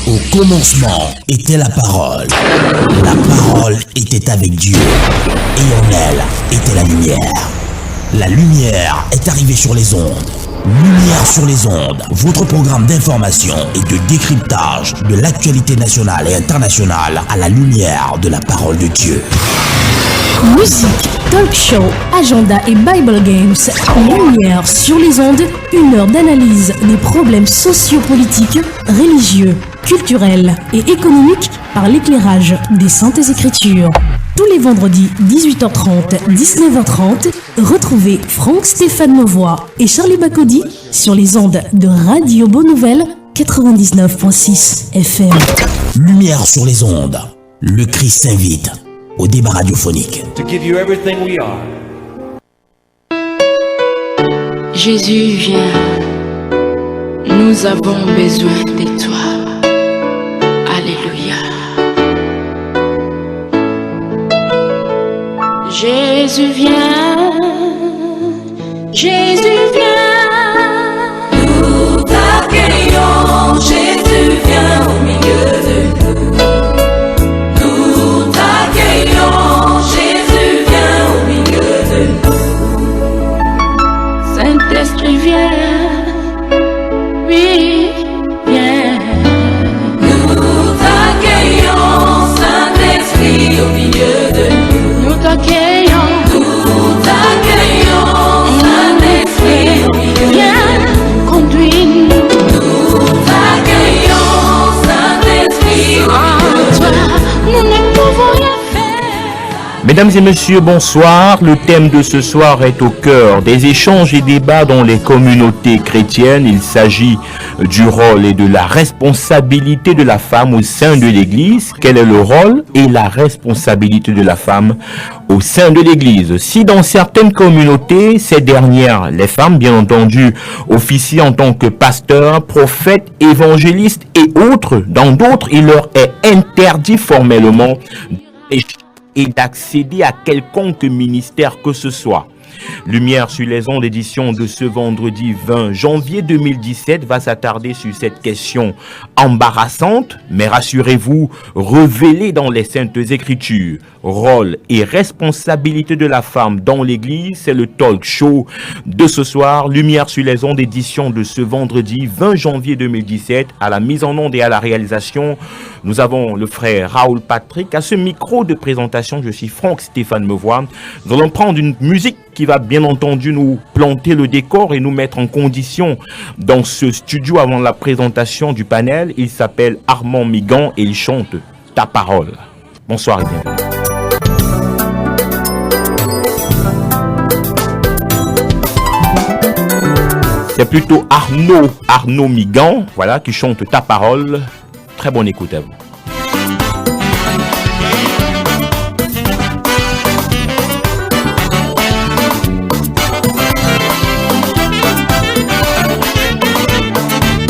Au commencement était la parole. La parole était avec Dieu. Et en elle était la lumière. La lumière est arrivée sur les ondes. Lumière sur les ondes, votre programme d'information et de décryptage de l'actualité nationale et internationale à la lumière de la parole de Dieu. Musique, talk show, agenda et Bible Games. Lumière sur les ondes, 1 heure d'analyse des problèmes sociopolitiques, religieux, culturels et économiques par l'éclairage des Saintes Écritures. Tous les vendredis 18h30, 19h30, retrouvez Franck Stéphane Mauvois et Charlie Bacody sur les ondes de Radio Bonne Nouvelle 99.6 FM. Lumière sur les ondes, le Christ s'invite au débat radiophonique. To give you everything we are. Jésus, viens, nous avons besoin de toi. Alléluia. Jésus, viens, Jésus, viens. Nous t'accueillons, Jésus, viens au milieu de nous. Nous t'accueillons, Jésus, viens au milieu de nous. Saint-Esprit, viens, oui, viens. Nous t'accueillons, Saint-Esprit, au milieu de nous. Nous t'accueillons, Saint-Esprit, au milieu de viens, conduis-nous. nous. T'accueillons, Saint-Esprit, au milieu de En toi, nous ne pouvons rien faire. Mesdames et messieurs, bonsoir. Le thème de ce soir est au cœur des échanges et débats dans les communautés chrétiennes. Il s'agit du rôle et de la responsabilité de la femme au sein de l'Église. Quel est le rôle et la responsabilité de la femme au sein de l'Église? Si dans certaines communautés, ces dernières, les femmes bien entendu, officient en tant que pasteurs, prophètes, évangélistes et autres, dans d'autres, il leur est interdit formellement et d'accéder à quelconque ministère que ce soit. Lumière sur les ondes édition de ce vendredi 20 janvier 2017 va s'attarder sur cette question embarrassante, mais rassurez-vous, révélée dans les Saintes Écritures. Rôle et responsabilité de la femme dans l'Église, c'est le talk show de ce soir. Lumière sur les ondes édition de ce vendredi 20 janvier 2017. À la mise en onde et à la réalisation, nous avons le frère Raoul Patrick. À ce micro de présentation, je suis Franck Stéphane Mauvois. Nous allons prendre une musique qui va bien entendu nous planter le décor et nous mettre en condition dans ce studio avant la présentation du panel. Il s'appelle Armand Migan et il chante Ta parole. Bonsoir et bienvenue. C'est plutôt Arnaud Migan, voilà, qui chante Ta parole. Très bonne écoute à vous.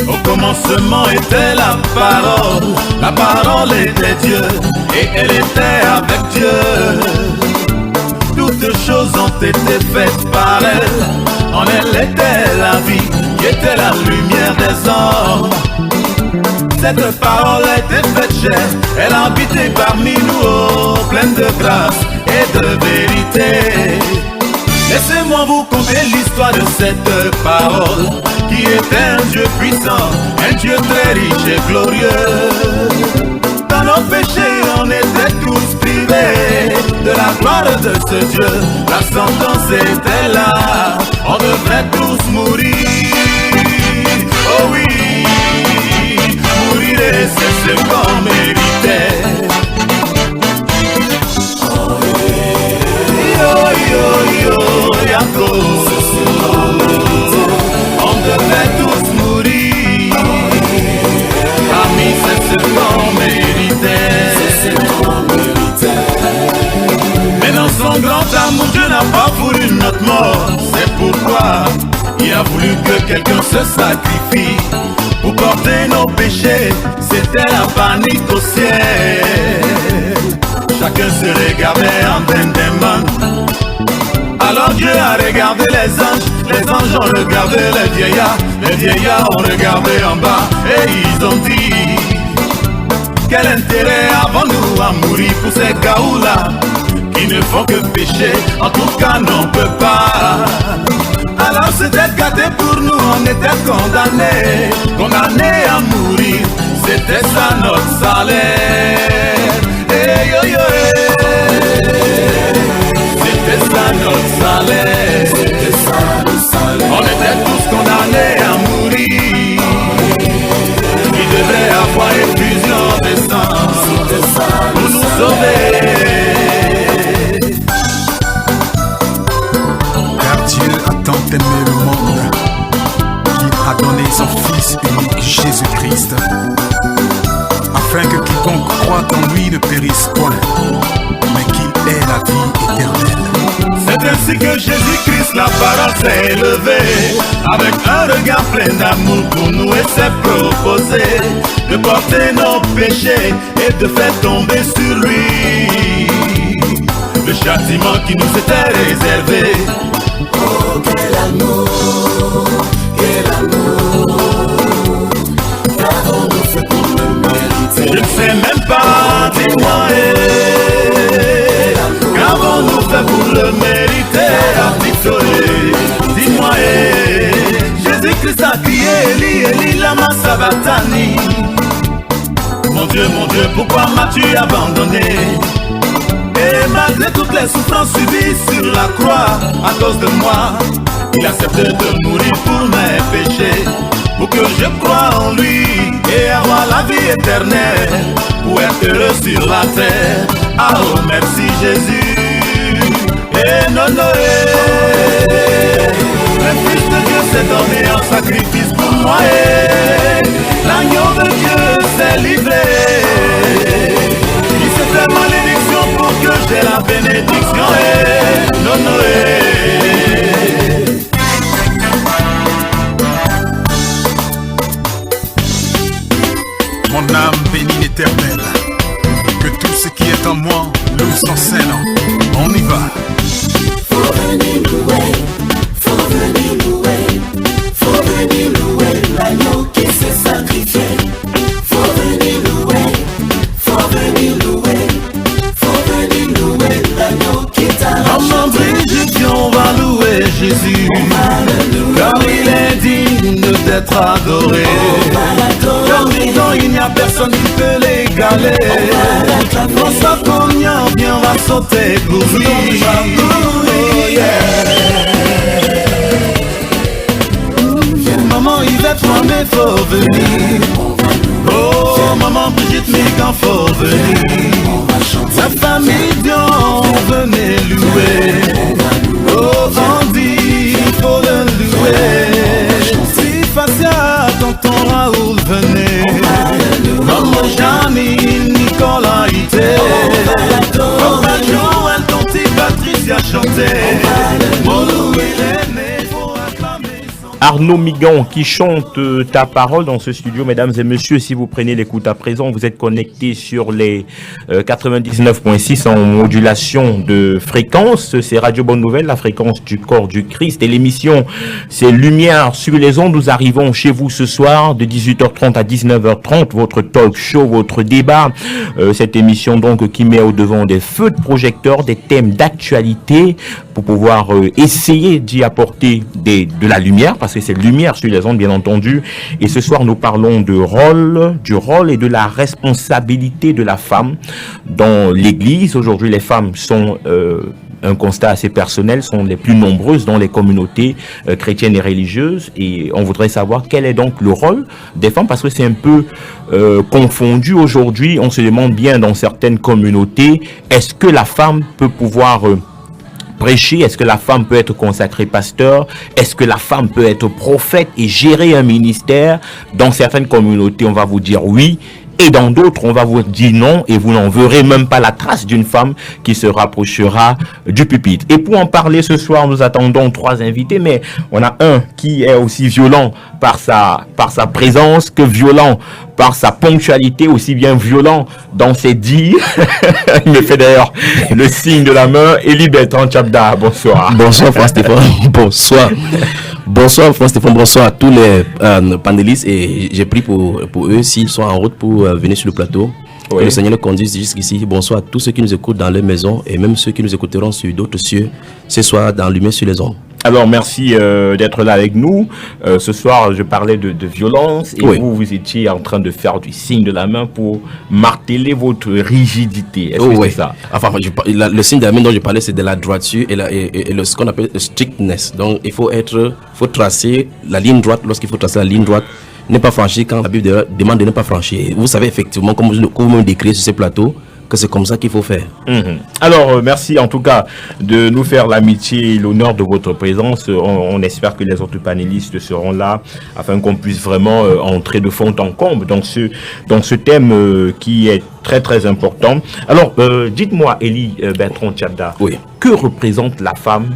Au commencement était la parole était Dieu, et elle était avec Dieu. Toutes choses ont été faites par elle, en elle était la vie, qui était la lumière des hommes. Cette parole était faite chair, elle habitait parmi nous, oh, pleine de grâce et de vérité. Laissez-moi vous conter l'histoire de cette parole, qui était un Dieu puissant, un Dieu très riche et glorieux. Dans nos péchés, on était tous privés de la gloire de ce Dieu. La sentence était là, on devrait tous mourir. Oh oui, mourir, c'est ce qu'on méritait. Yo, yo, yo, Yako. On devrait tous mourir. Amis, c'est ce qu'on méritait. Mais dans son grand amour, Dieu n'a pas voulu notre mort. C'est pourquoi il a voulu que quelqu'un se sacrifie pour porter nos péchés. C'était la panique au ciel. Chacun se regardait en dindéman. Alors Dieu a regardé les anges ont regardé les vieillards ont regardé en bas et ils ont dit Quel intérêt avons-nous à mourir pour ces gaous-là qui ne font que pécher? En tout cas, n'on peut pas. Alors c'était gâté pour nous, on était condamnés à mourir. C'était ça notre salaire. Hey, yo, yo, hey. C'était ça notre salaire. C'était ça le salaire. On était tous condamnés à mourir. Il devrait avoir effusion de sang pour nous sauver. Car Dieu a tant aimé le monde qu'il a donné son Fils unique Jésus-Christ, afin que quiconque croit en lui ne périsse point, mais qu'il ait la vie éternelle. C'est ainsi que Jésus-Christ, la parole, s'est élevée, avec un regard plein d'amour pour nous et s'est proposé de porter nos péchés et de faire tomber sur lui le châtiment qui nous était réservé. Oh, quel amour, quel amour, qu'avons-nous fait pour le mériter? Je ne sais même pas, dis-moi, qu'avons-nous fait pour le mériter? Dis-moi, Jésus-Christ a crié, Eli, Eli, lama sabachthani. Mon Dieu, pourquoi m'as-tu abandonné? Et malgré toutes les souffrances subies sur la croix à cause de moi, il accepte de mourir pour mes péchés, pour que je croie en lui et avoir la vie éternelle, pour être heureux sur la terre. Ah oh, merci Jésus. Et non, non, le Fils de Dieu s'est donné en sacrifice pour moi. L'agneau de Dieu s'est livré. Il s'est fait malédiction pour que j'ai la bénédiction. Non, non, Mon âme bénit l'Éternel, que tout ce qui est en moi loue son Saint-Nom. On y va. Faut venir louer, faut venir louer, faut venir louer l'agneau qui s'est sacrifié. Faut venir louer, faut venir louer, faut venir louer l'agneau qui t'a racheté. Maman Brigitte, on va louer Jésus, car il est digne d'être adoré. Car dont il n'y a personne qui peut l'égaler. François Cognac, bien on va sauter pour lui. Oh, yeah. Maman Yvette, mais faut venir. Oh, maman Brigitte, Mégan, faut venir. Sa famille, bien, venez louer. Oh, Andy, il faut le louer. Si Facia, tonton Raoul, venez. Maman Janine, Nicolas, Ité. Papa Joël, tonti Patricia, chanter. Mon Louis, il est né, faut acclamer. Arnaud Migan qui chante ta parole dans ce studio. Mesdames et messieurs, si vous prenez l'écoute à présent, vous êtes connectés sur les 99.6 en modulation de fréquence. C'est Radio Bonne Nouvelle, la fréquence du corps du Christ. Et l'émission, c'est Lumière sur les ondes. Nous arrivons chez vous ce soir de 18h30 à 19h30. Votre talk show, votre débat. Cette émission donc qui met au devant des feux de projecteurs, des thèmes d'actualité pour pouvoir essayer d'y apporter de la lumière, parce que c'est lumière sur les ondes, bien entendu. Et ce soir, nous parlons du rôle et de la responsabilité de la femme dans l'Église. Aujourd'hui, les femmes sont, un constat assez personnel, sont les plus nombreuses dans les communautés chrétiennes et religieuses. Et on voudrait savoir quel est donc le rôle des femmes, parce que c'est un peu confondu aujourd'hui. On se demande bien dans certaines communautés, est-ce que la femme peut pouvoir prêcher? Est-ce que la femme peut être consacrée pasteur? Est-ce que la femme peut être prophète et gérer un ministère? Dans certaines communautés, on va vous dire oui. Et dans d'autres, on va vous dire non, et vous n'en verrez même pas la trace d'une femme qui se rapprochera du pupitre. Et pour en parler ce soir, nous attendons 3 invités, mais on a un qui est aussi violent par sa présence que violent par sa ponctualité, aussi bien violent dans ses dires. Il me fait d'ailleurs le signe de la main. Élie Bertrand Tchabda, bonsoir. Bonsoir François-Stéphane, bonsoir. Bonsoir François-Stéphane, bonsoir à tous les panélistes, et j'ai pris pour eux, s'ils sont en route, pour venir sur le plateau Oui. Que le Seigneur le conduise jusqu'ici. Bonsoir à tous ceux qui nous écoutent dans les maisons et même ceux qui nous écouteront sur d'autres cieux ce soir dans Lumière sur les ondes. Alors, merci d'être là avec nous. Ce soir, je parlais de violence et Oui. vous étiez en train de faire du signe de la main pour marteler votre rigidité. Est-ce que oui. c'est ça? Enfin, le signe de la main dont je parlais, c'est de la droiture et ce qu'on appelle strictness. Donc, il faut tracer la ligne droite lorsqu'il faut tracer la ligne droite. Ne pas franchir quand la Bible demande de ne pas franchir. Vous savez effectivement, comme vous me décrivez sur ces plateaux, que c'est comme ça qu'il faut faire. Alors, merci en tout cas de nous faire l'amitié et l'honneur de votre présence. On espère que les autres panélistes seront là afin qu'on puisse vraiment entrer de fond en comble dans ce thème qui est très très important. Alors, dites-moi, Élie Bertrand Tchada, Oui. que représente la femme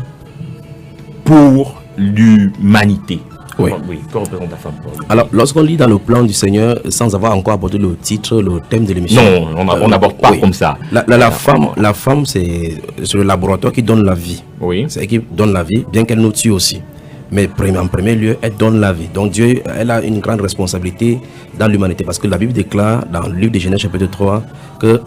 pour l'humanité? Oui. Que représente la femme pour l'humanité? Alors, lorsqu'on lit dans le plan du Seigneur, sans avoir encore abordé le titre, le thème de l'émission. Non, on n'aborde pas oui. comme ça. La femme, c'est le laboratoire qui donne la vie. Oui. C'est elle qui donne la vie, bien qu'elle nous tue aussi. Mais en premier lieu, elle donne la vie. Donc Dieu, elle a une grande responsabilité dans l'humanité. Parce que la Bible déclare dans le livre de Genèse chapitre 3 que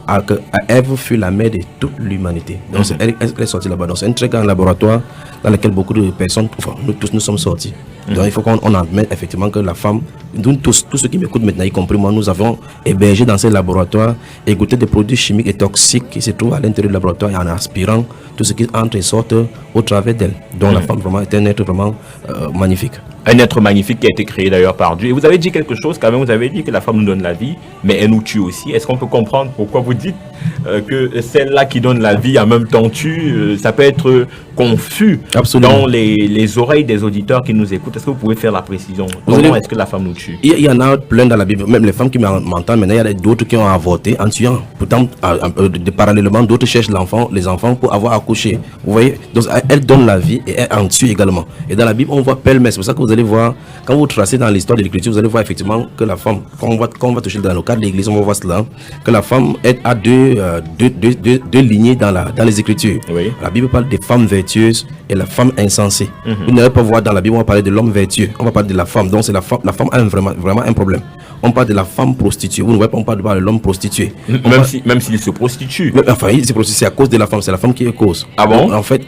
Ève fut la mère de toute l'humanité. Donc elle est sortie là-bas. Donc c'est un très grand laboratoire dans lequel beaucoup de personnes, enfin nous tous nous sommes sortis. Donc il faut qu'on admette effectivement que la femme, nous tous ceux qui m'écoutent maintenant, y compris moi, nous avons hébergé dans ces laboratoires et goûté des produits chimiques et toxiques qui se trouvent à l'intérieur du laboratoire et en aspirant tout ce qui entre et sort au travers d'elle. Donc la femme vraiment est un être vraiment magnifique. Un être magnifique qui a été créé d'ailleurs par Dieu. Et vous avez dit quelque chose quand même, vous avez dit que la femme nous donne la vie, mais elle nous tue aussi. Est-ce qu'on peut comprendre pourquoi vous dites que celle-là qui donne la vie en même temps tue? Ça peut être confus Absolument. dans les oreilles des auditeurs qui nous écoutent. Est-ce que vous pouvez faire la précision? Comment est-ce que la femme nous tue? Il y en a plein dans la Bible, même les femmes qui m'entendent maintenant, il y a d'autres qui ont avorté en tuant. Pourtant, parallèlement, d'autres cherchent les enfants pour avoir accouché. Vous voyez? Donc, elle donne la vie et elle en tue également. Et dans la Bible, on voit pêle-mêle. C'est pour ça que vous allez voir, quand vous tracez dans l'histoire de l'Écriture, vous allez voir effectivement que la femme, quand on va toucher dans le cadre de l'Église, on va voir cela, que la femme a deux lignées dans les Écritures. Oui. La Bible parle des femmes vertueuses et la femme insensée. Vous n'allez pas voir dans la Bible, on va parler de l'homme vertueux, on va parler de la femme. Donc c'est la femme a vraiment un problème. On parle de la femme prostituée. Vous ne voyez pas, on parle de l'homme prostitué. Même s'il se prostitue. Enfin, c'est à cause de la femme, c'est la femme qui est cause. Ah bon? Donc, en fait,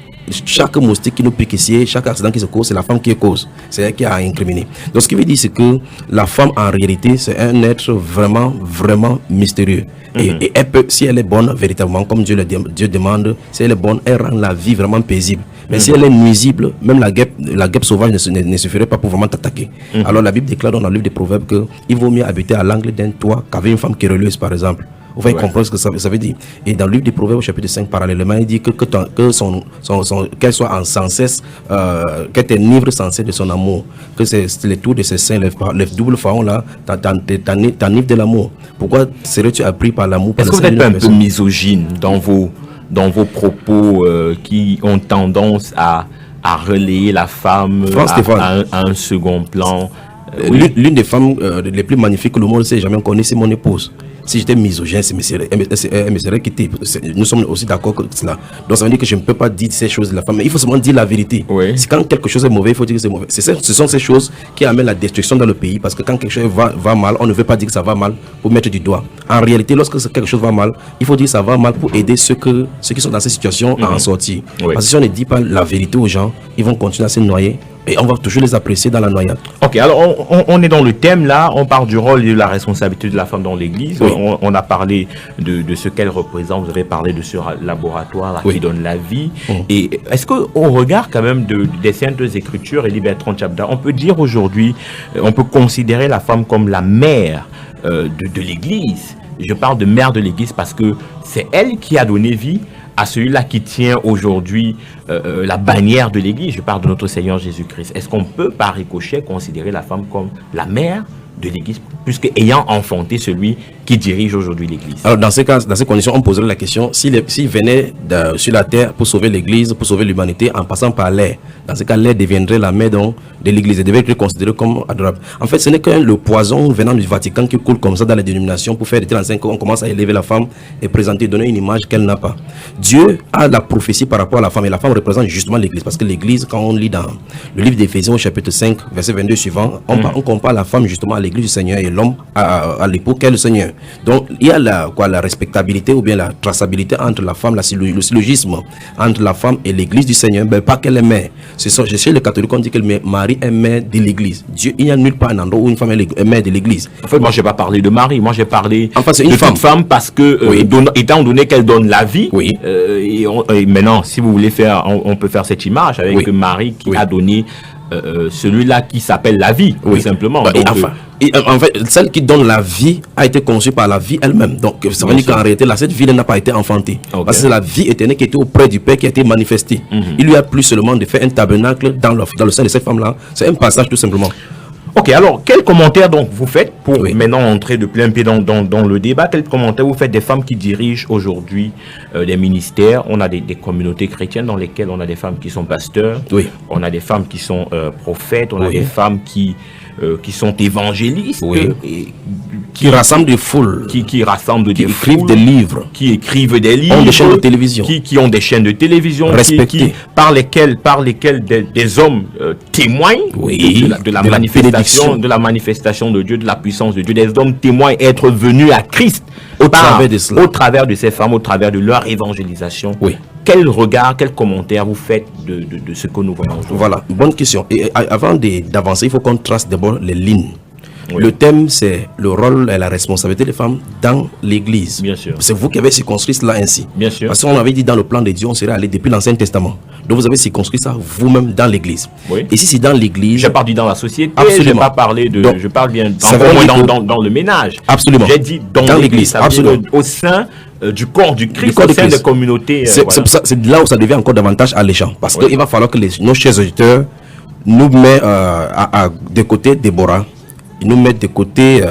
chaque moustique qui nous pique ici, chaque accident qui se cause, c'est la femme qui est cause. C'est elle qui a incriminé. Donc ce qui veut dire, c'est que la femme, en réalité, c'est un être vraiment, vraiment mystérieux. Et elle peut, si elle est bonne, véritablement, comme Dieu demande, si elle est bonne, elle rend la vie vraiment paisible. Mais si elle est nuisible, même la guêpe sauvage ne suffirait pas pour vraiment t'attaquer. Alors la Bible déclare dans le livre des Proverbes qu'il vaut mieux habiter à l'angle d'un toit qu'avec une femme querelleuse, par exemple. Vous allez comprendre ce que ça veut dire. Et dans le livre des Proverbes, au chapitre 5, parallèlement, il dit qu'elle soit sans cesse, qu'elle t'enivre sans cesse de son amour. Que c'est les tours de ses seins, les doubles pharaons là, t'enivre de l'amour. Pourquoi serais-tu appris par l'amour? Est-ce que vous n'êtes pas un peu misogyne dans vos propos qui ont tendance à relayer la femme à un second plan? L'une des femmes les plus magnifiques que le monde s'est jamais connue, c'est mon épouse. Si j'étais misogyne, elle me serait quittée. Nous sommes aussi d'accord avec cela. Donc ça veut dire que je ne peux pas dire ces choses de la femme. Mais il faut seulement dire la vérité. Oui. Quand quelque chose est mauvais, il faut dire que c'est mauvais. Ce sont ces choses qui amènent la destruction dans le pays. Parce que quand quelque chose va mal, on ne veut pas dire que ça va mal pour mettre du doigt. En réalité, lorsque quelque chose va mal, il faut dire que ça va mal pour aider ceux qui sont dans ces situations à en sortir. Oui. Parce que si on ne dit pas la vérité aux gens, ils vont continuer à se noyer. Et on va toujours les apprécier dans la noyade. Ok, alors on est dans le thème là, on parle du rôle et de la responsabilité de la femme dans l'église. Oui. On a parlé de ce qu'elle représente, vous avez parlé de ce laboratoire là, qui donne la vie. Et est-ce qu'au regard quand même des Saintes Écritures, Élie Bertrand Tchada, on peut dire aujourd'hui, on peut considérer la femme comme la mère de l'église? Je parle de mère de l'église parce que c'est elle qui a donné vie à celui-là qui tient aujourd'hui la bannière de l'Église. Je parle de notre Seigneur Jésus-Christ. Est-ce qu'on peut, par ricochet, considérer la femme comme la mère de l'Église, puisque ayant enfanté celui qui dirige aujourd'hui l'Église? Alors dans ces conditions, on poserait la question, s'il venait sur la terre pour sauver l'Église, pour sauver l'humanité, en passant par l'air, dans ce cas, l'air deviendrait la mère de l'Église et devait être considéré comme adorable. En fait, ce n'est que le poison venant du Vatican qui coule comme ça dans les dénominations pour faire des 35 ans, on commence à élever la femme et présenter, donner une image qu'elle n'a pas. Dieu a la prophétie par rapport à la femme, et la femme représente justement l'Église, parce que l'Église, quand on lit dans le livre d'Éphésiens au chapitre 5, verset 22 suivant, on compare la femme justement à l'Église l'église du Seigneur et l'homme à l'époux qu'est le Seigneur. Donc il y a la respectabilité ou bien la traçabilité entre la femme, le syllogisme entre la femme et l'église du Seigneur, mais pas qu'elle est mère. C'est ça, chez les catholiques on dit que Marie est mère de l'église. Dieu, il n'y a nulle part un endroit où une femme est mère de l'église. En fait, moi j'ai pas parlé de Marie, moi j'ai parlé c'est de une toute femme parce que étant donné qu'elle donne la vie, et maintenant si vous voulez faire, on peut faire cette image avec Marie qui a donné celui-là qui s'appelle la vie, tout simplement. Donc, en fait, celle qui donne la vie a été conçue par la vie elle-même. Donc, ça veut dire qu'en réalité, cette vie n'a pas été enfantée. Parce que c'est la vie éternelle qui était auprès du Père qui a été manifestée. Il lui a plu seulement de faire un tabernacle dans le sein de cette femme-là. C'est un passage tout simplement. Ok, alors quel commentaire donc vous faites pour maintenant entrer de plein pied dans le débat? Quel commentaire vous faites des femmes qui dirigent aujourd'hui les ministères? On a des communautés chrétiennes dans lesquelles on a des femmes qui sont pasteurs, on a des femmes qui sont prophètes, on a des femmes qui sont évangélistes, qui rassemblent des foules, qui rassemblent des foules, écrivent des livres, qui écrivent des livres, ont des chaînes de télévision, qui ont des chaînes de télévision, par lesquelles des hommes témoignent de la manifestation de Dieu, de la puissance de Dieu. Des hommes témoignent être venus à Christ au travers de ces femmes, au travers de leur évangélisation. Quel regard, quel commentaire vous faites de ce que nous voyons aujourd'hui? Voilà, bonne question. Et avant d'avancer, il faut qu'on trace d'abord les lignes. Le thème, c'est le rôle et la responsabilité des femmes dans l'église. Bien sûr. C'est vous qui avez circonscrit cela ainsi. Bien sûr. Parce qu'on avait dit dans le plan de Dieu, on serait allé depuis l'Ancien Testament. Donc vous avez circonscrit ça vous-même dans l'église. Et si c'est dans l'église... J'ai pas dit dans la société, je n'ai pas parlé de... Donc, je parle bien dans le ménage. Absolument. J'ai dit dans l'église, au sein du corps du Christ, au sein des communautés. C'est là où ça devient encore davantage alléchant. Parce qu'il va falloir que nos chers auditeurs nous mettent de côté Déborah, ils nous mettent de côté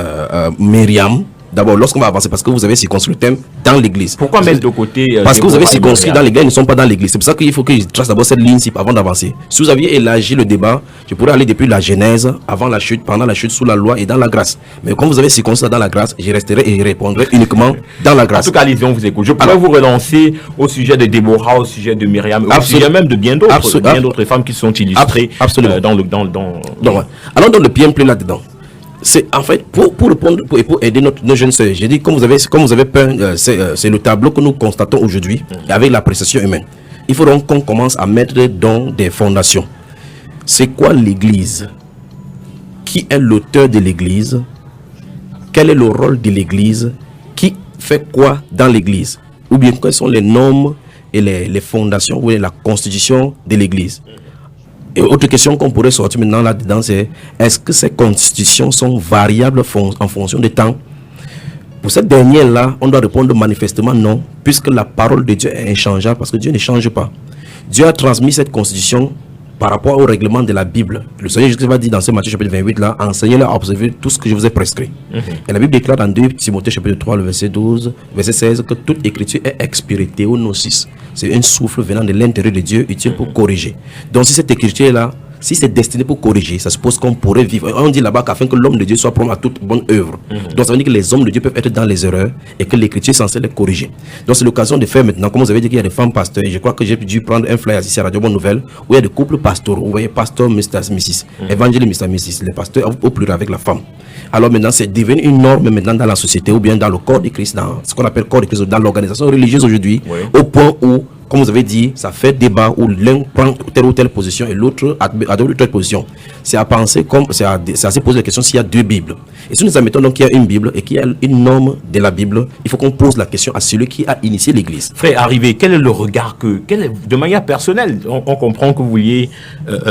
Myriam. D'abord, lorsqu'on va avancer, parce que vous avez circonscrit le thème dans l'église. Pourquoi mettre de côté parce que vous avez circonscrit dans l'église, ils ne sont pas dans l'église. C'est pour ça qu'il faut que je trace d'abord cette ligne avant d'avancer. Si vous aviez élargi le débat, je pourrais aller depuis la Genèse, avant la chute, pendant la chute, sous la loi et dans la grâce. Mais comme vous avez circonscrit dans la grâce, je resterai et je répondrai uniquement dans la grâce. En tout cas, allez-y, on vous écoute. Je pourrais vous relancer au sujet de Déborah, au sujet de Myriam, au sujet même de bien d'autres femmes qui sont illustrées dans le... Alors, dans le pied plein là-dedans. C'est en fait pour répondre pour aider nos jeunes sœurs. J'ai dit comme vous avez peint, c'est le tableau que nous constatons aujourd'hui avec l'appréciation humaine. Il faut donc qu'on commence à mettre dans des fondations. C'est quoi l'Église? Qui est l'auteur de l'Église? Quel est le rôle de l'Église? Qui fait quoi dans l'Église? Ou bien quelles sont les normes et les fondations ou la constitution de l'Église? Et autre question qu'on pourrait sortir maintenant là-dedans, c'est est-ce que ces constitutions sont variables en fonction du temps? Pour cette dernière-là, on doit répondre manifestement non, puisque la parole de Dieu est inchangeable, parce que Dieu ne change pas. Dieu a transmis cette constitution par rapport au règlement de la Bible. Le Seigneur Jésus va dire dans ce Matthieu chapitre 28 là, enseignez-leur à observer tout ce que je vous ai prescrit. Et la Bible déclare dans 2 Timothée chapitre 3, le verset 12, verset 16, que toute écriture est expirée, théonosis. C'est un souffle venant de l'intérieur de Dieu, utile pour corriger. Donc si cette écriture là, si c'est destiné pour corriger, ça suppose qu'on pourrait vivre. On dit là-bas qu'afin que l'homme de Dieu soit prompt à toute bonne œuvre. Donc ça veut dire que les hommes de Dieu peuvent être dans les erreurs et que l'écriture est censée les corriger. Donc c'est l'occasion de faire maintenant, comme vous avez dit qu'il y a des femmes pasteurs, et je crois que j'ai dû prendre un flyer ici à Radio Bonne Nouvelle, où il y a des couples pastoraux. Vous voyez, pasteur, Mr. Mrs. Évangéliste, Mr. Mrs. Les pasteurs au pluriel avec la femme. Alors maintenant, c'est devenu une norme maintenant dans la société ou bien dans le corps de Christ, dans ce qu'on appelle corps de Christ, dans l'organisation religieuse aujourd'hui, au point où, comme vous avez dit, ça fait débat où l'un prend telle ou telle position et l'autre adopte telle position. C'est à penser comme, c'est à se poser la question s'il y a deux Bibles. Et si nous admettons donc qu'il y a une Bible et qu'il y a une norme de la Bible, il faut qu'on pose la question à celui qui a initié l'Église. Frère Arrivé, quel est le regard de manière personnelle, on comprend que vous vouliez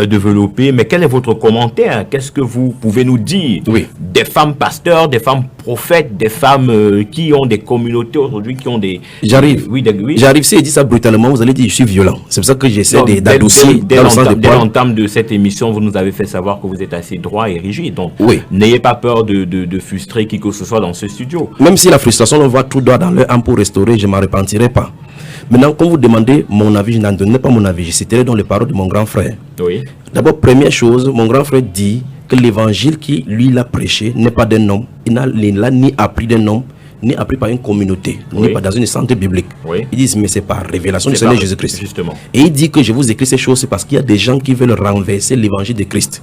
développer, mais quel est votre commentaire? Qu'est-ce que vous pouvez nous dire des femmes pasteurs, des femmes prophètes, des femmes qui ont des communautés aujourd'hui, qui ont des... J'arrive. J'arrive, si je dis ça brutalement, vous allez dire je suis violent. C'est pour ça que j'essaie d'adoucir dans le sens de dès l'entame de cette émission, vous nous avez fait savoir que vous êtes assez droit et rigide. Donc, n'ayez pas peur de frustrer qui que ce soit dans ce studio. Même si la frustration, on voit tout droit dans leur âme pour restaurer, je ne m'en repentirai pas. Maintenant, quand vous demandez mon avis, je n'en donnais pas mon avis. Je citerai dans les paroles de mon grand frère. D'abord, première chose, mon grand frère dit que l'évangile qui, lui, l'a prêché n'est pas d'un homme. Il l'a ni appris d'un homme, ni appris par une communauté, ni Oui. pas dans une santé biblique. Oui. Ils disent, mais c'est par révélation du C'est Seigneur par- Jésus-Christ. justement. Et il dit que je vous écris ces choses, c'est parce qu'il y a des gens qui veulent renverser l'évangile de Christ.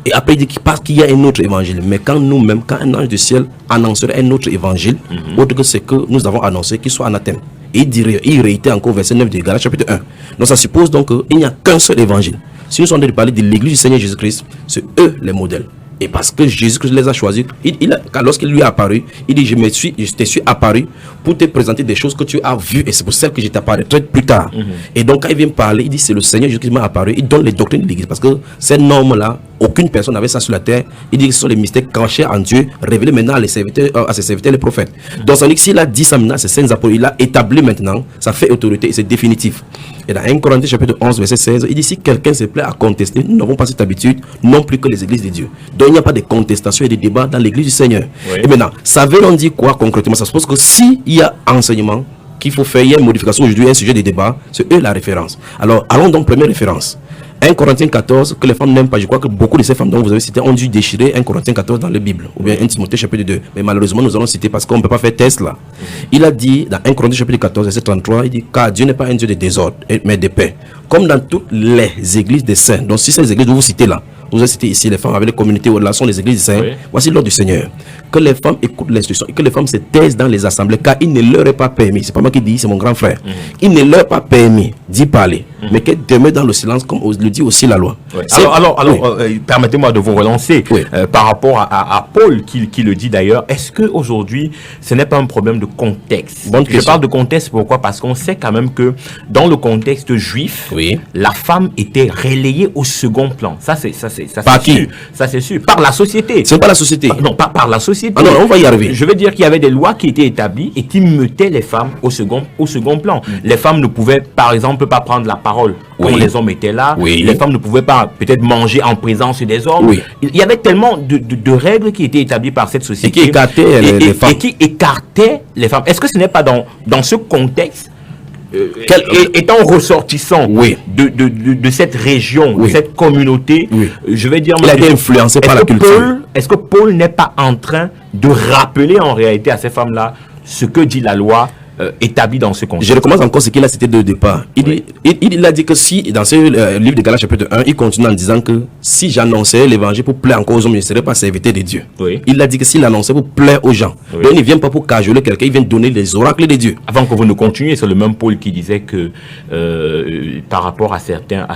Et après, il dit parce qu'il y a un autre évangile. Mais quand nous-mêmes, quand un ange du ciel annoncerait un autre évangile, autre que ce que nous avons annoncé, qu'il soit anathème. Et il réitère encore verset 9 de Galates chapitre 1. Donc ça suppose donc qu'il n'y a qu'un seul évangile. Si nous sommes en train de parler de l'église du Seigneur Jésus-Christ, c'est eux les modèles. Et parce que Jésus-Christ les a choisis, lorsqu'il lui est apparu, il dit, je te suis apparu pour te présenter des choses que tu as vues. Et c'est pour ça que je t'apparaîtrai plus tard. Et donc quand il vient parler, il dit, c'est le Seigneur Jésus-Christ qui m'a apparu. Il donne les doctrines de l'église. Parce que ces normes-là, aucune personne n'avait ça sur la terre. Il dit que ce sont les mystères cachés en Dieu, révélés maintenant à ses serviteurs, les prophètes. Donc ça dit que s'il a dit ça maintenant, c'est saints apôtres, il a établi maintenant, ça fait autorité et c'est définitif. Et dans 1 Corinthiens chapitre 11, verset 16, il dit, si quelqu'un se plaît à contester, nous n'avons pas cette habitude, non plus que les églises de Dieu. Donc il n'y a pas de contestation et de débat dans l'église du Seigneur. Oui. Et maintenant, ça veut on dire quoi concrètement? Ça suppose que s'il y a enseignement qu'il faut faire, il y a une modification aujourd'hui, un sujet de débat, c'est eux la référence. Alors allons donc première référence. 1 Corinthiens 14, que les femmes n'aiment pas. Je crois que beaucoup de ces femmes dont vous avez cité ont dû déchirer 1 Corinthiens 14 dans la Bible, ou bien 1 Timothée chapitre 2. Mais malheureusement, nous allons citer parce qu'on ne peut pas faire test là. Il a dit dans 1 Corinthiens chapitre 14, verset 33, il dit, car Dieu n'est pas un Dieu de désordre, mais de paix. Comme dans toutes les églises des saints. Donc si ces églises que vous citez là, vous avez cité ici les femmes avec les communautés ou relations des églises des saints, Oui. voici l'ordre du Seigneur. Que les femmes écoutent l'instruction et que les femmes se taisent dans les assemblées, car il ne leur est pas permis, c'est pas moi qui dis, c'est mon grand frère, il ne leur est pas permis d'y parler, mais qu'elles demeurent dans le silence comme le dit aussi la loi. Ouais. C'est- Alors, Oui. permettez-moi de vous relancer Oui. par rapport à Paul qui le dit d'ailleurs. Est-ce qu'aujourd'hui, ce n'est pas un problème de contexte? Bonne Je question. parle de contexte pourquoi? Parce qu'on sait quand même que dans le contexte juif, Oui. la femme était relayée au second plan. Ça c'est Par qui? sûr. Ça c'est sûr. Par la société. C'est pas la société. Non, pas par la société. Ah non, on va y arriver. Je veux dire qu'il y avait des lois qui étaient établies et qui mettaient les femmes au second plan. Les femmes ne pouvaient, par exemple, pas prendre la parole quand Oui. les hommes étaient là. Oui. Les femmes ne pouvaient pas peut-être manger en présence des hommes. Oui. Il y avait tellement de règles qui étaient établies par cette société. Et qui écartaient les femmes. Et qui écartaient les femmes. Est-ce que ce n'est pas dans ce contexte étant ressortissant Oui. de cette région, Oui. de cette communauté, Oui. je vais dire... Il a été influencé par la culture. Est-ce que Paul n'est pas en train de rappeler en réalité à ces femmes-là ce que dit la loi établie dans ce contexte? Je recommence encore ce qu'il a cité de départ. Il a dit que si, dans ce livre de Galates chapitre 1, il continue en disant que si j'annonçais l'évangile pour plaire encore aux hommes, je ne serais pas serviteur de Dieu. Oui. Il a dit que s'il annonçait pour plaire aux gens. Oui. Donc il ne vient pas pour cajoler quelqu'un, il vient donner les oracles de Dieu. Avant que vous ne continuiez, c'est le même Paul qui disait que par rapport à certains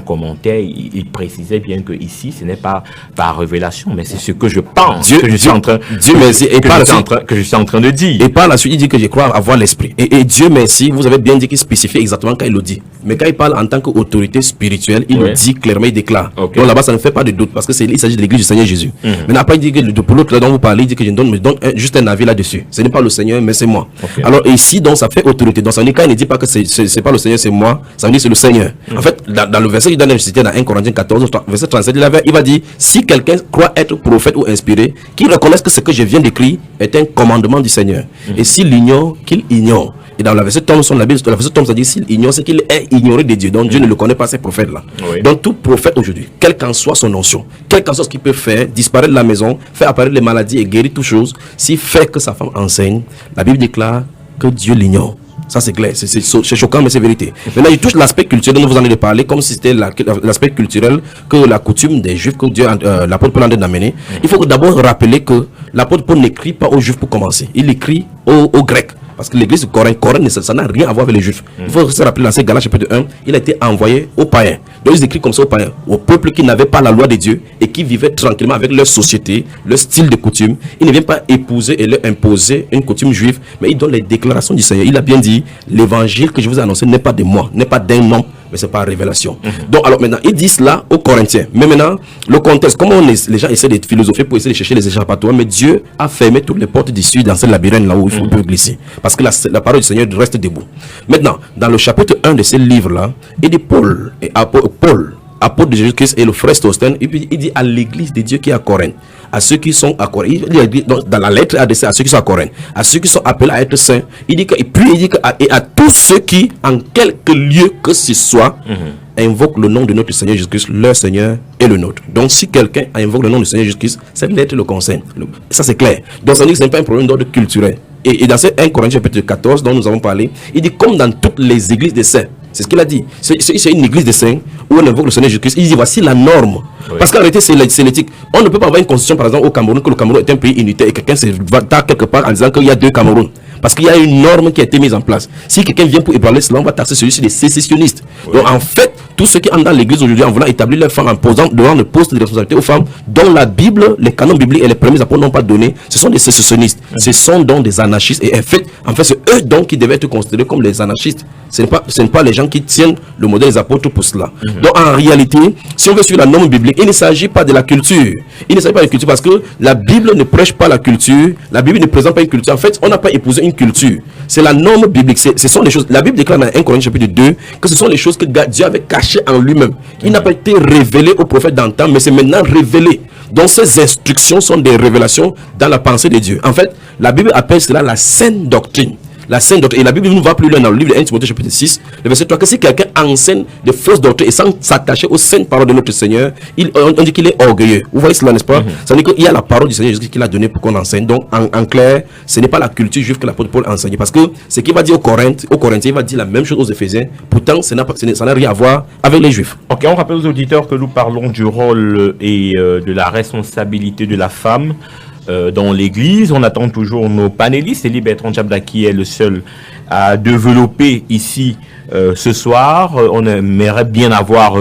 commentaires, il précisait bien que ici, ce n'est pas par révélation, mais c'est ce que je pense, Dieu- que je suis en train, Dieu merci. Et que par je la suis en suite- train- que je suis en train de dire. Et par la suite, il dit que je crois avoir l'esprit. Et Dieu merci, vous avez bien dit qu'il spécifie exactement quand il le dit. Mais quand il parle en tant qu'autorité spirituelle, il Ouais. le dit clairement, il déclare. Ok. Donc là-bas, ça ne fait pas de doute parce que il s'agit de l'église du Seigneur Jésus. Maintenant, après, il dit que pour l'autre là dont vous parlez, il dit que je me donne juste un avis là-dessus. Ce n'est pas le Seigneur, mais c'est moi. Ok. Alors ici, donc, ça fait autorité. Donc, ça veut dire quand il ne dit pas que c'est pas le Seigneur, c'est moi, ça veut dire que c'est le Seigneur. En fait, dans le verset qu'il donne, cité dans 1 Corinthiens 14, verset 37, il va dire, si quelqu'un croit être prophète ou inspiré, qu'il reconnaisse que ce que je viens d'écrire est un commandement du Seigneur. Et s'il l'ignore, qu'il ignore. Et dans la verset Tom, la verset Tom, ça dit s'il ignore, c'est qu'il est ignoré de Dieu. Donc Dieu ne le connaît pas, ces prophètes-là. Oui. Donc tout prophète aujourd'hui, quelle qu'en soit son notion, quel qu'en soit ce qu'il peut faire, disparaître de la maison, faire apparaître les maladies et guérir toutes choses, s'il fait que sa femme enseigne, la Bible déclare que Dieu l'ignore. Ça c'est clair, c'est choquant mais c'est vérité. Maintenant il touche l'aspect culturel dont vous en avez parlé, comme si c'était l'aspect culturel que la coutume des Juifs que Dieu, l'apôtre Paul en train d'amener. Il faut d'abord rappeler que l'apôtre Paul n'écrit pas aux Juifs pour commencer, il écrit aux Grecs. Parce que l'église de Corinthe, ça n'a rien à voir avec les Juifs. Il faut se rappeler dans ces Galates chapitre 1, il a été envoyé aux païens. Donc ils écrivent comme ça aux païens, au peuple qui n'avait pas la loi de Dieu et qui vivait tranquillement avec leur société, leur style de coutume. Il ne vient pas épouser et leur imposer une coutume juive, mais il donne les déclarations du Seigneur. Il a bien dit, l'évangile que je vous ai annoncé n'est pas de moi, n'est pas d'un homme, mais c'est par révélation. Donc alors maintenant, ils disent cela aux Corinthiens. Mais maintenant, le contexte, comment les gens essaient de philosopher pour essayer de chercher les échappatoires, mais Dieu a fermé toutes les portes d'issue dans ce labyrinthe là où il faut glisser. Parce que la parole du Seigneur reste debout. Maintenant, dans le chapitre 1 de ce livre-là, il dit Paul, apôtre de Jésus-Christ et le frère Sosthène, et puis il dit à l'église de Dieu qui est à Corinthe, à ceux qui sont à Corinthe. Il dit dans la lettre adressée à ceux qui sont à Corinthe, à ceux qui sont appelés à être saints. Il dit que, et puis il dit que à tous ceux qui, en quelque lieu que ce soit, invoquent le nom de notre Seigneur Jésus-Christ, leur Seigneur et le nôtre. Donc si quelqu'un invoque le nom du Seigneur Jésus-Christ, cette lettre le concerne. Ça c'est clair. Donc ça dit que ce n'est pas un problème d'ordre culturel. Et dans ce 1 Corinthiens chapitre 14 dont nous avons parlé, il dit comme dans toutes les églises des saints. C'est ce qu'il a dit. C'est une église des saints où on invoque le Seigneur Jésus-Christ. Il dit voici la norme. Oui. Parce qu'en réalité, c'est l'éthique. On ne peut pas avoir une constitution, par exemple, au Cameroun, que le Cameroun est un pays unitaire et quelqu'un se va quelque part en disant qu'il y a deux Camerouns. Parce qu'il y a une norme qui a été mise en place. Si quelqu'un vient pour ébranler cela, on va taxer celui-ci des sécessionnistes. Oui. Donc en fait, tous ceux qui entrent dans l'église aujourd'hui en voulant établir leur femme en posant devant le poste de responsabilité aux femmes, dont la Bible, les canons bibliques et les premiers apôtres n'ont pas donné, ce sont des sécessionnistes. Ce sont donc des anarchistes. Et en fait c'est eux donc qui devaient être considérés comme les anarchistes. Ce n'est pas les gens qui tiennent le modèle des apôtres pour cela. Donc en réalité, si on veut suivre la norme biblique, il ne s'agit pas de la culture. Il ne s'agit pas de la culture parce que la Bible ne prêche pas la culture. La Bible ne présente pas une culture. En fait, on n'a pas épousé une culture. C'est la norme biblique. Ce sont les choses. La Bible déclare dans 1 Corinthiens chapitre 2 que ce sont les choses que Dieu avait cachées en lui-même. Il n'a pas été révélé aux prophètes d'antan, mais c'est maintenant révélé. Donc ces instructions sont des révélations dans la pensée de Dieu. En fait, la Bible appelle cela la saine doctrine. La sainte doctrine. Et la Bible nous va plus loin dans le livre de 1 Timothée chapitre 6, le verset 3, que si quelqu'un enseigne de fausses doctrines et sans s'attacher aux saintes paroles de notre Seigneur, on dit qu'il est orgueilleux. Vous voyez cela, n'est-ce pas? Ça veut dire qu'il y a la parole du Seigneur Jésus qu'il a donnée pour qu'on enseigne. Donc, en clair, ce n'est pas la culture juive que l'apôtre Paul enseigne. Parce que ce qu'il va dire aux Corinthiens, il va dire la même chose aux Éphésiens. Pourtant, ça n'a rien à voir avec les Juifs. Ok, on rappelle aux auditeurs que nous parlons du rôle et de la responsabilité de la femme dans l'église. On attend toujours nos panélistes. Elie Bertrand Tchabda qui est le seul à développer ici ce soir. On aimerait bien avoir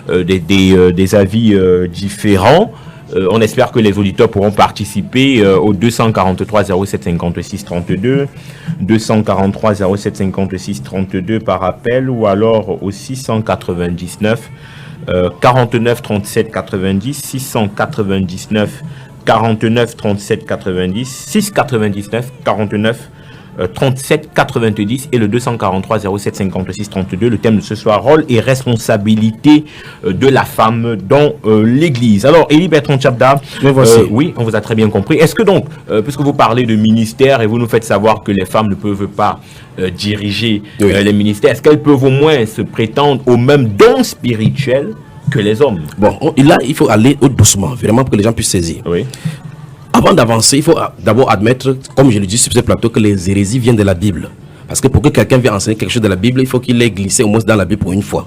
des avis différents. On espère que les auditeurs pourront participer au 243 07 56 32, 243 07 56 32 par appel ou alors au 699 49 37 90, 699 49 37 90, 699 49 37 90 et le 243 07 56 32. Le thème de ce soir, rôle et responsabilité de la femme dans l'église. Alors, Elie Bertrand Tchabda, oui, on vous a très bien compris. Est-ce que donc, puisque vous parlez de ministère et vous nous faites savoir que les femmes ne peuvent pas diriger les ministères, est-ce qu'elles peuvent au moins se prétendre au même don spirituel que les hommes? Bon, là, il faut aller doucement, vraiment, pour que les gens puissent saisir. Oui. Avant d'avancer, il faut d'abord admettre, comme je le dis sur ce plateau, que les hérésies viennent de la Bible. Parce que pour que quelqu'un vienne enseigner quelque chose de la Bible, il faut qu'il ait glissé au moins dans la Bible pour une fois.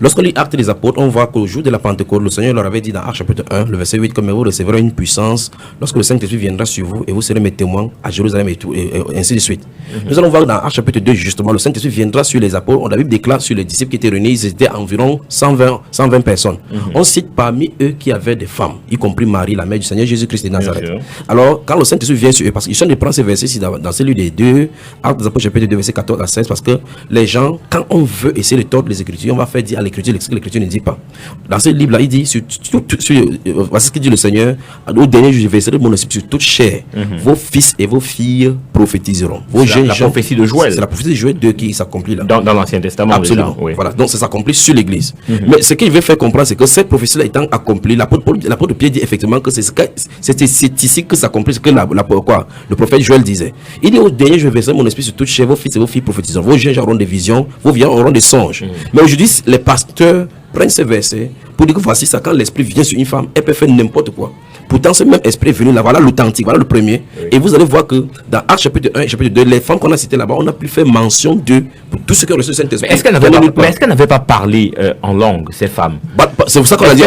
Lorsqu'on lit Actes des Apôtres, on voit qu'au jour de la Pentecôte, le Seigneur leur avait dit dans Actes chapitre 1, le verset 8, comme vous recevrez une puissance lorsque le Saint-Esprit viendra sur vous et vous serez mes témoins à Jérusalem et tout, et ainsi de suite. Nous allons voir dans Actes chapitre 2, justement, le Saint-Esprit viendra sur les apôtres. La Bible déclare sur les disciples qui étaient réunis, ils étaient environ 120 personnes. On cite parmi eux qui avaient des femmes, y compris Marie, la mère du Seigneur Jésus-Christ de Nazareth. Alors, quand le Saint-Esprit vient sur eux, parce qu'ils sont de prendre ces versets ici dans celui des 2, Actes des Apôtres chapitre 2, verset 14 à 16, parce que les gens, quand on veut essayer de tordre les Écritures, on va faire dire à l'Écriture ce que l'Écriture ne dit pas. Dans ce livre-là, il dit, voici ce que dit le Seigneur, au dernier jour, je verserai mon esprit sur toute chair. Vos fils et vos filles prophétiseront. Vos jeunes gens, prophétie de Joël. C'est la prophétie de Joël 2 qui s'accomplit là. Dans l'Ancien Testament. Absolument. Déjà, oui. Voilà. Donc ça s'accomplit sur l'Église. Mais ce qu'il veut faire comprendre, c'est que cette prophétie-là étant accomplie, l'apôtre Pierre dit effectivement que c'est ici que s'accomplit ce que le prophète Joël disait. Il dit au dernier, je verserai mon esprit sur toute chair. Vos fils et vos filles prophétiseront. Vos jeunes auront des visions, vos vieux auront des songes. Mais aujourd'hui, les pasteurs prennent ces versets pour dire que voici ça, quand l'esprit vient sur une femme, elle peut faire n'importe quoi. Pourtant, ce même esprit est venu là, voilà l'authentique, voilà le premier. Et vous allez voir que dans Actes chapitre 1 et chapitre 2, les femmes qu'on a citées là-bas, on a pu faire mention de pour tout ce qui a reçu le Saint-Esprit. Mais est-ce qu'elles n'avaient pas parlé en langue, ces femmes? C'est pour ça qu'on a dit,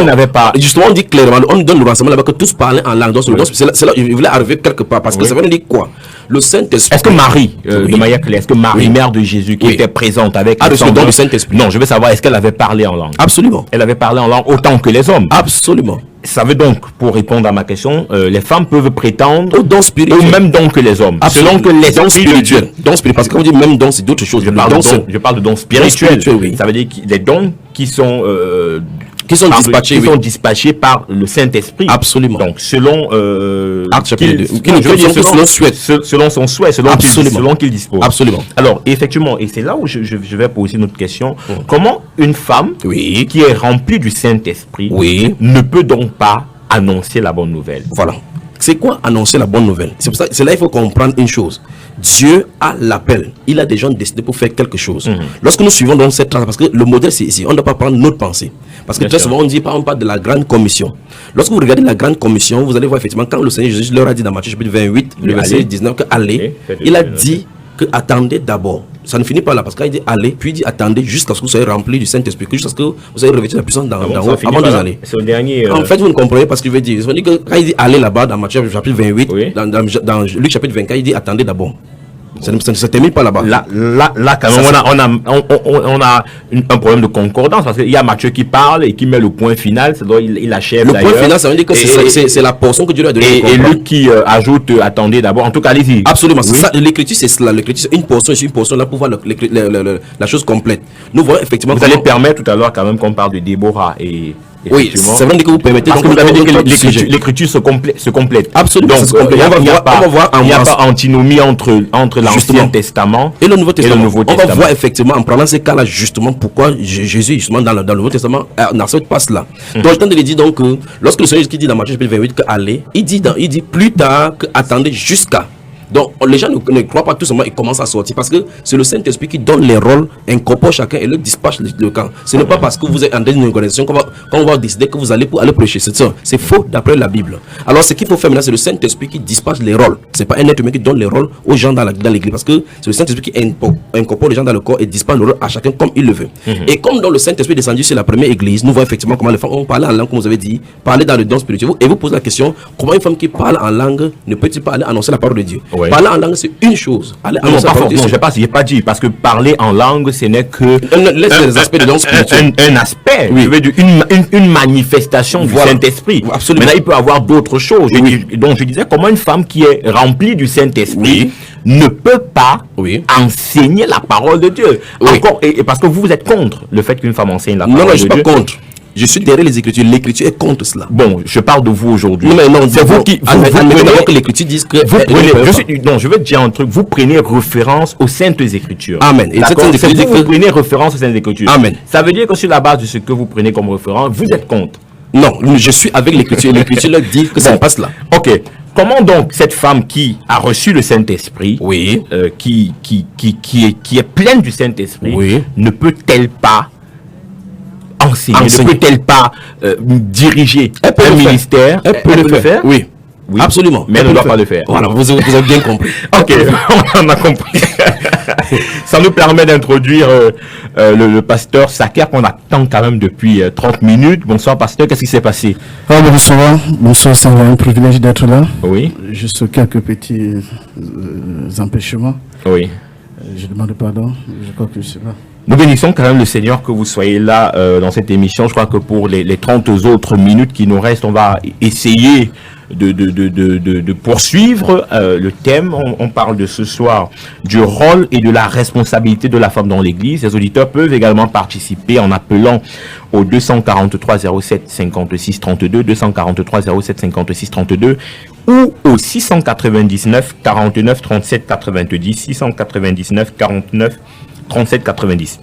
justement, on dit clairement, on donne le renseignement là-bas que tous parlaient en langue. Donc, c'est là, il voulait arriver quelque part, parce que ça veut dire quoi? Le Saint-Esprit. Est-ce que Marie, de manière claire, est-ce que Marie, mère de Jésus, qui était présente avec a reçu le don du Saint-Esprit? Non, je veux savoir, est-ce qu'elle avait parlé en langue? Absolument. Elle avait parlé en langue autant que les hommes? Absolument. Ça veut donc, pour répondre à ma question, les femmes peuvent prétendre au don spirituel, au même don que les hommes. Absolument. Selon que les dons spirituels. Don spirituel, parce que quand on dit même don, c'est d'autres choses. Je parle de dons spirituels. Oui. Ça veut dire les dons qui sont dispatchés par le Saint-Esprit. Absolument. Donc, selon selon son souhait, selon qu'il dispose. Absolument. Alors, effectivement, et c'est là où je vais poser une autre question. Comment une femme qui est remplie du Saint-Esprit ne peut donc pas annoncer la bonne nouvelle? Voilà. C'est quoi annoncer la bonne nouvelle? C'est pour ça, c'est là il faut comprendre une chose. Dieu a l'appel. Il a des gens décidés pour faire quelque chose. Lorsque nous suivons donc cette trace, parce que le modèle c'est ici, on ne doit pas prendre notre pensée. Parce que très souvent on dit par exemple de la grande commission. Lorsque vous regardez la grande commission, vous allez voir effectivement quand le Seigneur Jésus leur a dit dans Matthieu chapitre 28, le verset 19 que allez, il a dit que attendez d'abord. Ça ne finit pas là parce qu'il dit allez, puis il dit attendez jusqu'à ce que vous soyez remplis du Saint-Esprit, jusqu'à ce que vous soyez revêtus de la puissance d'en haut avant de aller. C'est le dernier. En fait, vous ne comprenez pas ce qu'il veut dire. Ça veut dire que quand il dit allez là-bas dans Matthieu chapitre 28, dans Luc chapitre 24, il dit attendez d'abord. Ça ne se termine pas là-bas. Là quand même, on a un problème de concordance parce qu'il y a Matthieu qui parle et qui met le point final, il achève le d'ailleurs. point final, ça veut dire que c'est la portion que Dieu lui a donnée. Et Luc qui ajoute attendez d'abord. En tout cas, allez-y. Absolument. Oui. L'écriture, c'est cela. L'écriture, c'est une portion là pour voir la chose complète. Nous voyons effectivement. Vous allez permettre tout à l'heure quand même qu'on parle de Déborah et. Oui, c'est vrai que vous permettez. Parce que vous avez dit que l'écriture se complète. Absolument. Donc, il n'y a pas antinomie entre l'Ancien Testament et le Nouveau Testament. On va voir effectivement, en prenant ces cas-là, justement, pourquoi Jésus, justement, dans le Nouveau Testament, dans cette passe-là. Donc, je tente de dire donc que lorsque le Seigneur qui dit dans Matthieu chapitre 28 que allez, il dit plus tard que attendez jusqu'à. Donc, les gens ne croient pas tout simplement, ils commencent à sortir parce que c'est le Saint-Esprit qui donne les rôles, incorpore chacun et le dispatche le camp. Ce n'est pas parce que vous êtes en une organisation qu'on va décider que vous allez pour aller prêcher. C'est faux d'après la Bible. Alors, ce qu'il faut faire maintenant, c'est le Saint-Esprit qui dispatche les rôles. C'est pas un être humain qui donne les rôles aux gens dans l'église parce que c'est le Saint-Esprit qui incorpore les gens dans le corps et dispatche le rôle à chacun comme il le veut. Et comme dans le Saint-Esprit descendu sur la première église, nous voyons effectivement comment les femmes ont parlé en langue, comme vous avez dit, parler dans le don spirituel. Et vous posez la question, comment une femme qui parle en langue ne peut-il pas aller annoncer la parole de Dieu? Parler en langue, c'est une chose. Non, j'ai pas dit, parce que parler en langue, ce n'est que un aspect, oui. Je veux dire, une manifestation du Saint-Esprit. Absolument. Maintenant, il peut y avoir d'autres choses. Donc, je disais, comment une femme qui est remplie du Saint-Esprit ne peut pas enseigner la parole de Dieu. Encore, et parce que vous êtes contre le fait qu'une femme enseigne la parole de Dieu. Non, je ne suis pas contre. Je suis derrière les Écritures. L'Écriture est contre cela. Bon, je parle de vous aujourd'hui. Non, mais non, c'est vous qui. Vous que l'Écriture dise que. Je vais te dire un truc. Vous prenez référence aux Saintes Écritures. Amen. Et vous prenez référence aux Saintes Écritures. Amen. Ça veut dire que sur la base de ce que vous prenez comme référence, vous êtes contre. Non, je suis avec l'Écriture. L'Écriture leur dit que ça ne passe là. Ok. Comment donc cette femme qui a reçu le Saint-Esprit, qui est pleine du Saint-Esprit, ne peut-elle pas enseigner, ne peut-elle pas diriger un ministère? Elle peut le faire. Oui, absolument. Mais elle ne doit pas le faire. Voilà, vous avez bien compris. Ok, on a compris. Ça nous permet d'introduire le pasteur Saker qu'on attend quand même depuis 30 minutes. Bonsoir pasteur, qu'est-ce qui s'est passé? Bonsoir, c'est un privilège d'être là. Oui. Juste quelques petits empêchements. Oui. Je demande pardon, je crois que je suis là. Nous bénissons quand même le Seigneur que vous soyez là dans cette émission. Je crois que pour les 30 autres minutes qui nous restent, on va essayer de poursuivre le thème. On parle de ce soir du rôle et de la responsabilité de la femme dans l'Église. Les auditeurs peuvent également participer en appelant au 243 07 56 32, 243 07 56 32 ou au 699 49 37 90, 699 49 37 90.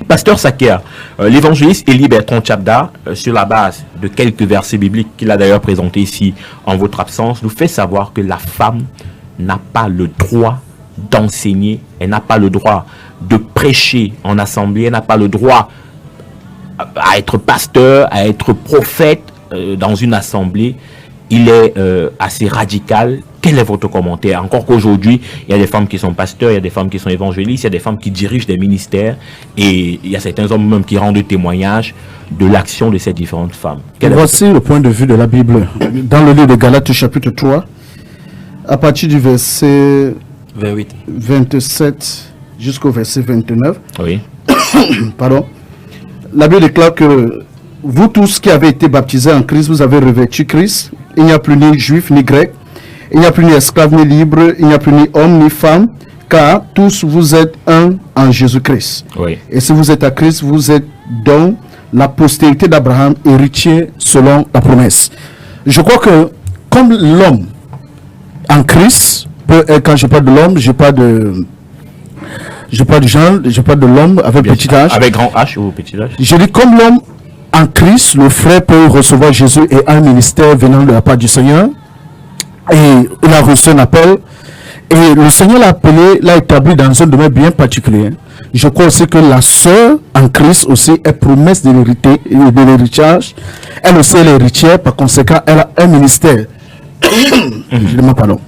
Pasteur Saker, l'évangéliste Élie Bertrand Tchabda, sur la base de quelques versets bibliques qu'il a d'ailleurs présentés ici en votre absence, nous fait savoir que la femme n'a pas le droit d'enseigner, elle n'a pas le droit de prêcher en assemblée, elle n'a pas le droit à être pasteur, à être prophète dans une assemblée. Il est assez radical. Quel est votre commentaire? Encore qu'aujourd'hui, il y a des femmes qui sont pasteurs, il y a des femmes qui sont évangélistes, il y a des femmes qui dirigent des ministères et il y a certains hommes même qui rendent témoignage de l'action de ces différentes femmes. Voici le point de vue de la Bible. Dans le livre de Galates chapitre 3, à partir du verset 27 jusqu'au verset 29, pardon, la Bible déclare que vous tous qui avez été baptisés en Christ, vous avez revêtu Christ. Il n'y a plus ni juif ni grec, il n'y a plus ni esclave ni libre, il n'y a plus ni homme ni femme, car tous vous êtes un en Jésus-Christ. Et si vous êtes à Christ, vous êtes dans la postérité d'Abraham, héritier selon la promesse. Je crois que comme l'homme en Christ, quand je parle de l'homme, je parle de genre, je parle de l'homme avec petit h. Avec grand H ou petit h. Je dis comme l'homme en Christ, le frère peut recevoir Jésus et un ministère venant de la part du Seigneur. Et il a reçu un appel. Et le Seigneur l'a appelé, l'a établi dans un domaine bien particulier. Je crois aussi que la sœur en Christ aussi est promesse de l'héritage. Elle aussi est héritière, par conséquent, elle a un ministère. Je demande pardon.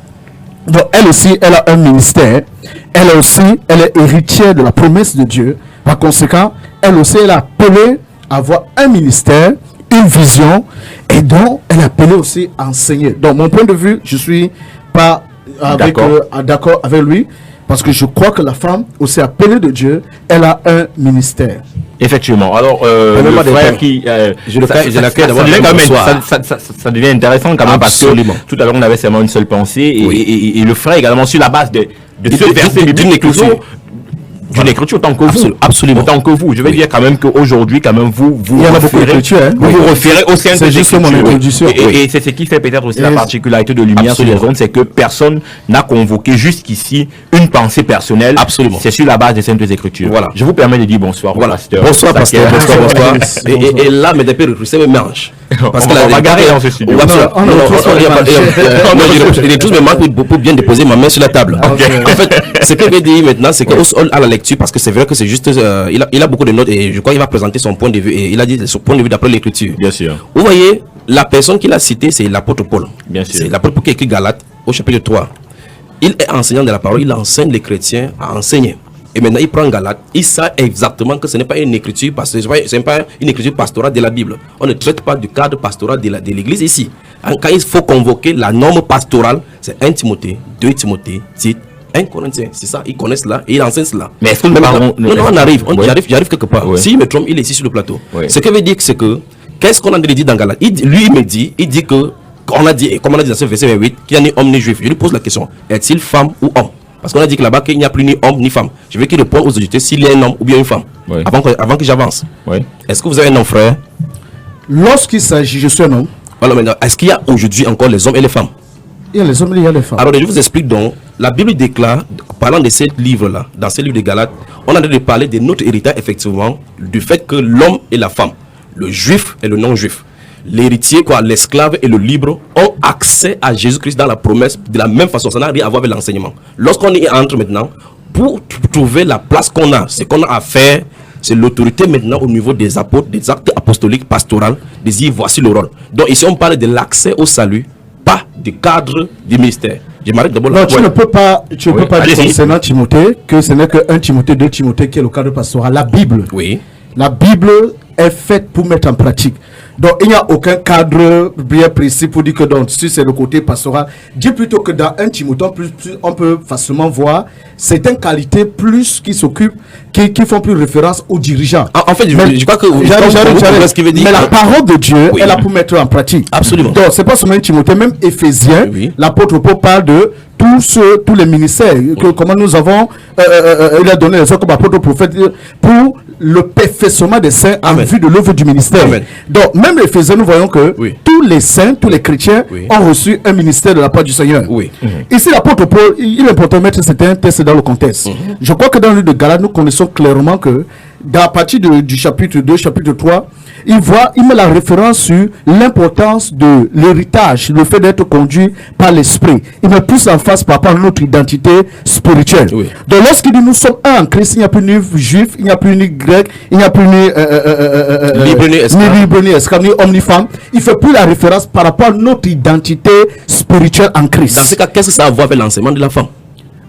Donc, elle aussi, elle a un ministère. Elle est héritière de la promesse de Dieu. Par conséquent, elle aussi, elle est appelée à avoir un ministère, une vision, et donc, elle est appelée aussi à enseigner. Donc, mon point de vue, je suis pas d'accord avec lui, parce que je crois que la femme, aussi appelée de Dieu, elle a un ministère. Effectivement. Alors, le frère qui... ça devient intéressant quand même, parce que tout à l'heure, on avait seulement une seule pensée, et le frère également, sur la base de ce verset biblique, d'une écriture autant que vous. Absolument. Autant que vous. Je vais dire quand même qu'aujourd'hui, quand même, vous référez au sein de l'écriture. Et c'est ce qui fait peut-être aussi la particularité de Lumière sur les ondes, c'est que personne n'a convoqué jusqu'ici une pensée personnelle. Absolument. C'est sur la base des Saintes Écritures. Voilà. Je vous permets de dire bonsoir. Voilà. Bonsoir, pasteur. Bonsoir. Et là, mes épées recrutés me mangent. Parce que on va garer dans ce studio. Il est tous mes manques pour bien déposer ma main sur la table. En fait, ce que je vais dire maintenant, c'est qu'à la lecture, parce que c'est vrai que c'est juste, il a beaucoup de notes et je crois qu'il va présenter son point de vue, et il a dit son point de vue d'après l'écriture. Bien sûr. Vous voyez, la personne qu'il a citée, c'est l'apôtre Paul. Bien sûr. C'est l'apôtre Paul qui écrit Galates au chapitre 3. Il est enseignant de la parole, il enseigne les chrétiens à enseigner. Et maintenant, il prend Galates, il sait exactement que ce n'est pas une écriture, parce que ce n'est pas une écriture pastorale de la Bible. On ne traite pas du cadre pastoral de l'église ici. Quand il faut convoquer la norme pastorale, c'est 1 Timothée, 2 Timothée, Tite, 1 Corinthiens. C'est ça, ils connaissent cela et ils enseignent cela. Mais est-ce que nous parlons... Non, j'arrive quelque part. Si il me trompe, il est ici sur le plateau. Ce que veut dire, c'est que, qu'est-ce qu'on a dit dans Galates? Lui, il dit que, on a dit, comme on a dit dans ce verset 28, qu'il n'y a ni homme ni juif. Je lui pose la question, est-il femme ou homme? Parce qu'on a dit que là-bas, qu'il n'y a plus ni homme ni femme. Je veux qu'il réponde aux autorités s'il y a un homme ou bien une femme. Avant que j'avance. Est-ce que vous avez un nom, frère? Lorsqu'il s'agit, je suis un homme. Voilà, maintenant, est-ce qu'il y a aujourd'hui encore les hommes et les femmes? Il y a les hommes et il y a les femmes. Alors, je vous explique donc. La Bible déclare, parlant de ces livres-là, dans ces livres de Galates, on a de parler de notre héritage, effectivement, du fait que l'homme et la femme, le juif et le non-juif, l'héritier, l'esclave et le libre, ont accès à Jésus-Christ dans la promesse de la même façon. Ça n'a rien à voir avec l'enseignement. Lorsqu'on y entre maintenant, pour trouver la place qu'on a, ce qu'on a à faire, c'est l'autorité maintenant au niveau des apôtres, des actes apostoliques, pastoraux, de dire voici le rôle. Donc ici on parle de l'accès au salut, pas du cadre du ministère. Je m'arrête d'abord là. Non, tu ne peux pas dire concernant Timothée que ce n'est que 1 Timothée, 2 Timothée qui est le cadre pastoral. La Bible. Oui. La Bible est faite pour mettre en pratique. Donc, il n'y a aucun cadre bien précis pour dire que donc, si c'est le côté pastoral. Dis plutôt que dans 1 Timothée, on peut facilement voir certaines qualités plus qui s'occupent, qui font plus référence aux dirigeants. En fait, je crois que j'arrive ce qui veut dire. Mais la parole de Dieu, elle est pour mettre en pratique. Absolument. Donc, c'est pas seulement Timothée, même Éphésiens, l'apôtre Paul parle de tous les ministères, comment nous avons, il a donné les autres comme apôtre prophète pour le perfectionnement des saints en vue de l'œuvre du ministère. Amen. Donc, même les Éphésiens, nous voyons que tous les saints, tous les chrétiens ont reçu un ministère de la part du Seigneur. Ici, l'apôtre Paul, il est important de mettre certains textes dans le contexte. Je crois que dans le livre de Galates, nous connaissons clairement que, à partir du chapitre 2, chapitre 3, il met la référence sur l'importance de l'héritage, le fait d'être conduit par l'esprit. Il met plus en face par rapport à notre identité spirituelle. Donc lorsqu'il dit nous sommes un en Christ, il n'y a plus ni juif, il n'y a plus ni grec, il n'y a plus ni libre ni esclave, ni homme ni femme. Il fait plus la référence par rapport à notre identité spirituelle en Christ. Dans ce cas, qu'est-ce que ça a à voir avec l'enseignement de la femme?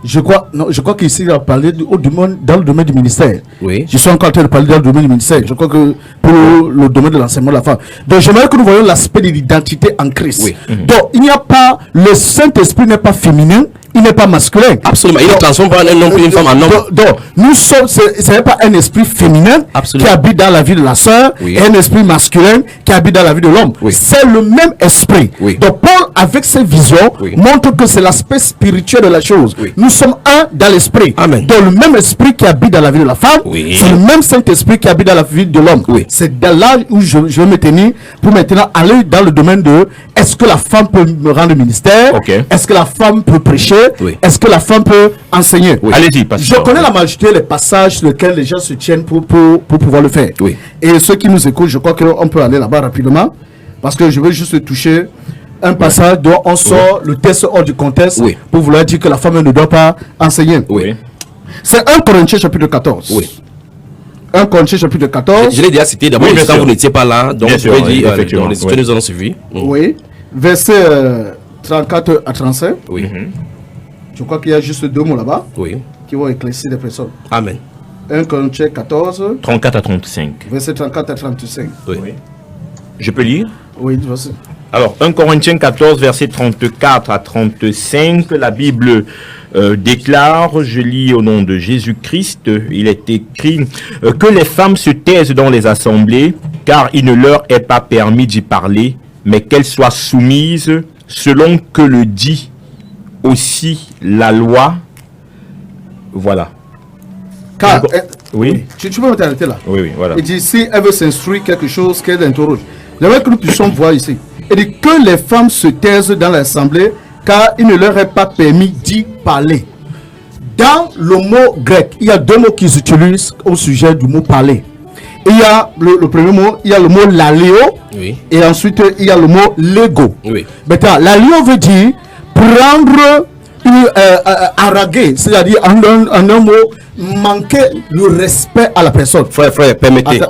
Je crois qu'ici, il a parlé dans le domaine du ministère. Oui. Je suis encore en train de parler dans le domaine du ministère. Je crois que pour le domaine de l'enseignement de la femme. Donc, j'aimerais que nous voyions l'aspect de l'identité en Christ. Oui. Donc, il n'y a pas, le Saint-Esprit n'est pas féminin, il n'est pas masculin. Absolument. Il ne transforme pas un homme et une femme en homme. Donc, nous sommes, ce n'est pas un esprit féminin qui habite dans la vie de la sœur et un esprit masculin qui habite dans la vie de l'homme. C'est le même esprit. Donc, Paul, avec ses visions, montre que c'est l'aspect spirituel de la chose. Nous sommes un dans l'esprit. Amen. Donc, le même esprit qui habite dans la vie de la femme, c'est le même Saint-Esprit qui habite dans la vie de l'homme. C'est dans là où je vais me tenir pour maintenant aller dans le domaine de est-ce que la femme peut me rendre ministère? Est-ce que la femme peut prêcher? Est-ce que la femme peut enseigner? Allez-y, je connais la majorité des passages sur lesquels les gens se tiennent pour pouvoir le faire. Et ceux qui nous écoutent, je crois qu'on peut aller là-bas rapidement parce que je veux juste toucher un passage dont on sort le texte hors du contexte pour vouloir dire que la femme ne doit pas enseigner. C'est 1 Corinthiens chapitre 14. 1 Corinthiens chapitre 14. Je l'ai déjà cité d'abord, quand vous n'étiez pas là, donc je vais dire, effectivement, les études nous ont suivi. Oui, verset 34 à 35. Je crois qu'il y a juste 2 mots là-bas qui vont éclaircir les personnes. Amen. 1 Corinthiens 14. 34 à 35. Verset 34 à 35. Je peux lire? Oui, vas-y. Alors, 1 Corinthiens 14, verset 34 à 35, la Bible déclare, je lis au nom de Jésus-Christ, il est écrit que les femmes se taisent dans les assemblées, car il ne leur est pas permis d'y parler, mais qu'elles soient soumises selon que le dit aussi la loi. Voilà. Car, oui. Tu peux m'arrêter là. Oui, voilà. Il dit, si elle veut s'instruire quelque chose, qu'elle interroge. J'aimerais que nous puissions voir ici. Il dit que les femmes se taisent dans l'assemblée, car il ne leur est pas permis d'y parler. Dans le mot grec, il y a 2 mots qu'ils utilisent au sujet du mot parler. Il y a le premier mot, il y a le mot laléo, et ensuite il y a le mot légo. Maintenant, laléo veut dire prendre, haraguer, c'est-à-dire en un mot, manquer le respect à la personne. Frère, permettez.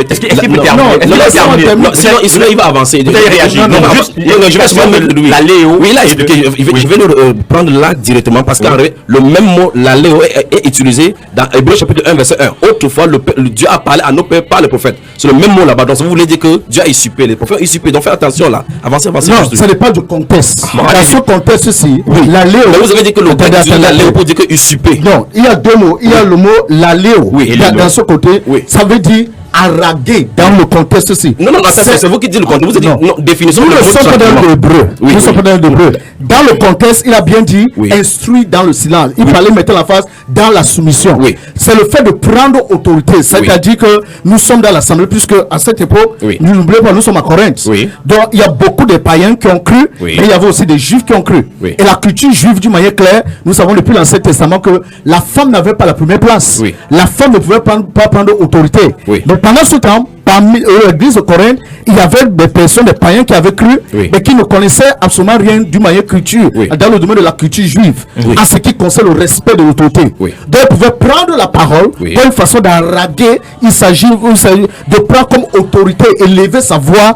Est-ce qu'il peut terminer? Non, sinon il va avancer. Je vais seulement mettre l'aléo. Oui, là, je vais le prendre là directement parce que le même mot, l'aléo, est utilisé dans Hébreux chapitre 1, verset 1. Autrefois, Dieu a parlé à nos pères par le prophète. C'est le même mot là-bas. Donc, vous voulez dire que Dieu a usurpé. Les prophètes ont usurpé. Donc, faites attention là. Avancez. Non, ce n'est pas du contexte. Dans ce contexte-ci, l'aléo. Vous avez dit que le grec utilise l'aléo pour dire que usurpé. Non, il y a 2 mots. Il y a le mot l'aléo. Dans ce côté, ça veut dire haraguer dans le contexte-ci. Non, c'est vous qui dites le contexte. Vous dites, non, définissons le mot. Nous sommes dans l'hébreu. Nous sommes dans l'hébreu. Dans le contexte, il a bien dit instruit dans le silence. Il fallait mettre la face dans la soumission. C'est le fait de prendre autorité. C'est-à-dire que nous sommes dans l'assemblée, puisque à cette époque, n'oubliez pas, nous sommes à Corinthe. Donc, il y a beaucoup de païens qui ont cru, mais il y avait aussi des juifs qui ont cru. Et la culture juive, d'une manière claire, nous savons depuis l'Ancien Testament que la femme n'avait pas la première place. La femme ne pouvait pas prendre autorité. Donc, pendant ce temps, parmi l'église de Corinthe, il y avait des personnes, des païens qui avaient cru, mais qui ne connaissaient absolument rien du manière culture, dans le domaine de la culture juive, en ce qui concerne le respect de l'autorité. Donc, ils pouvaient prendre la parole d'une façon d'haraguer. Il s'agit de prendre comme autorité, élever sa voix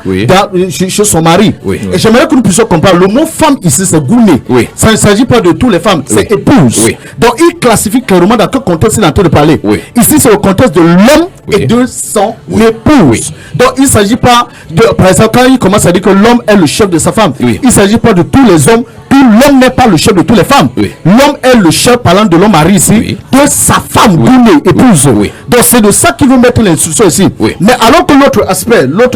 chez son mari. Et j'aimerais que nous puissions comprendre, le mot femme ici, c'est gouné. Ça ne s'agit pas de toutes les femmes, c'est épouse. Donc, il classifie clairement dans quel contexte il est en train de parler. Ici, c'est le contexte de l'homme et de son épouse. Donc il ne s'agit pas de, par exemple, quand il commence à dire que l'homme est le chef de sa femme, il ne s'agit pas de tous les hommes. L'homme n'est pas le chef de toutes les femmes. L'homme est le chef, parlant de l'homme mari ici, de sa femme, épouse. Donc c'est de ça qu'il veut mettre l'instruction ici. Mais alors que l'autre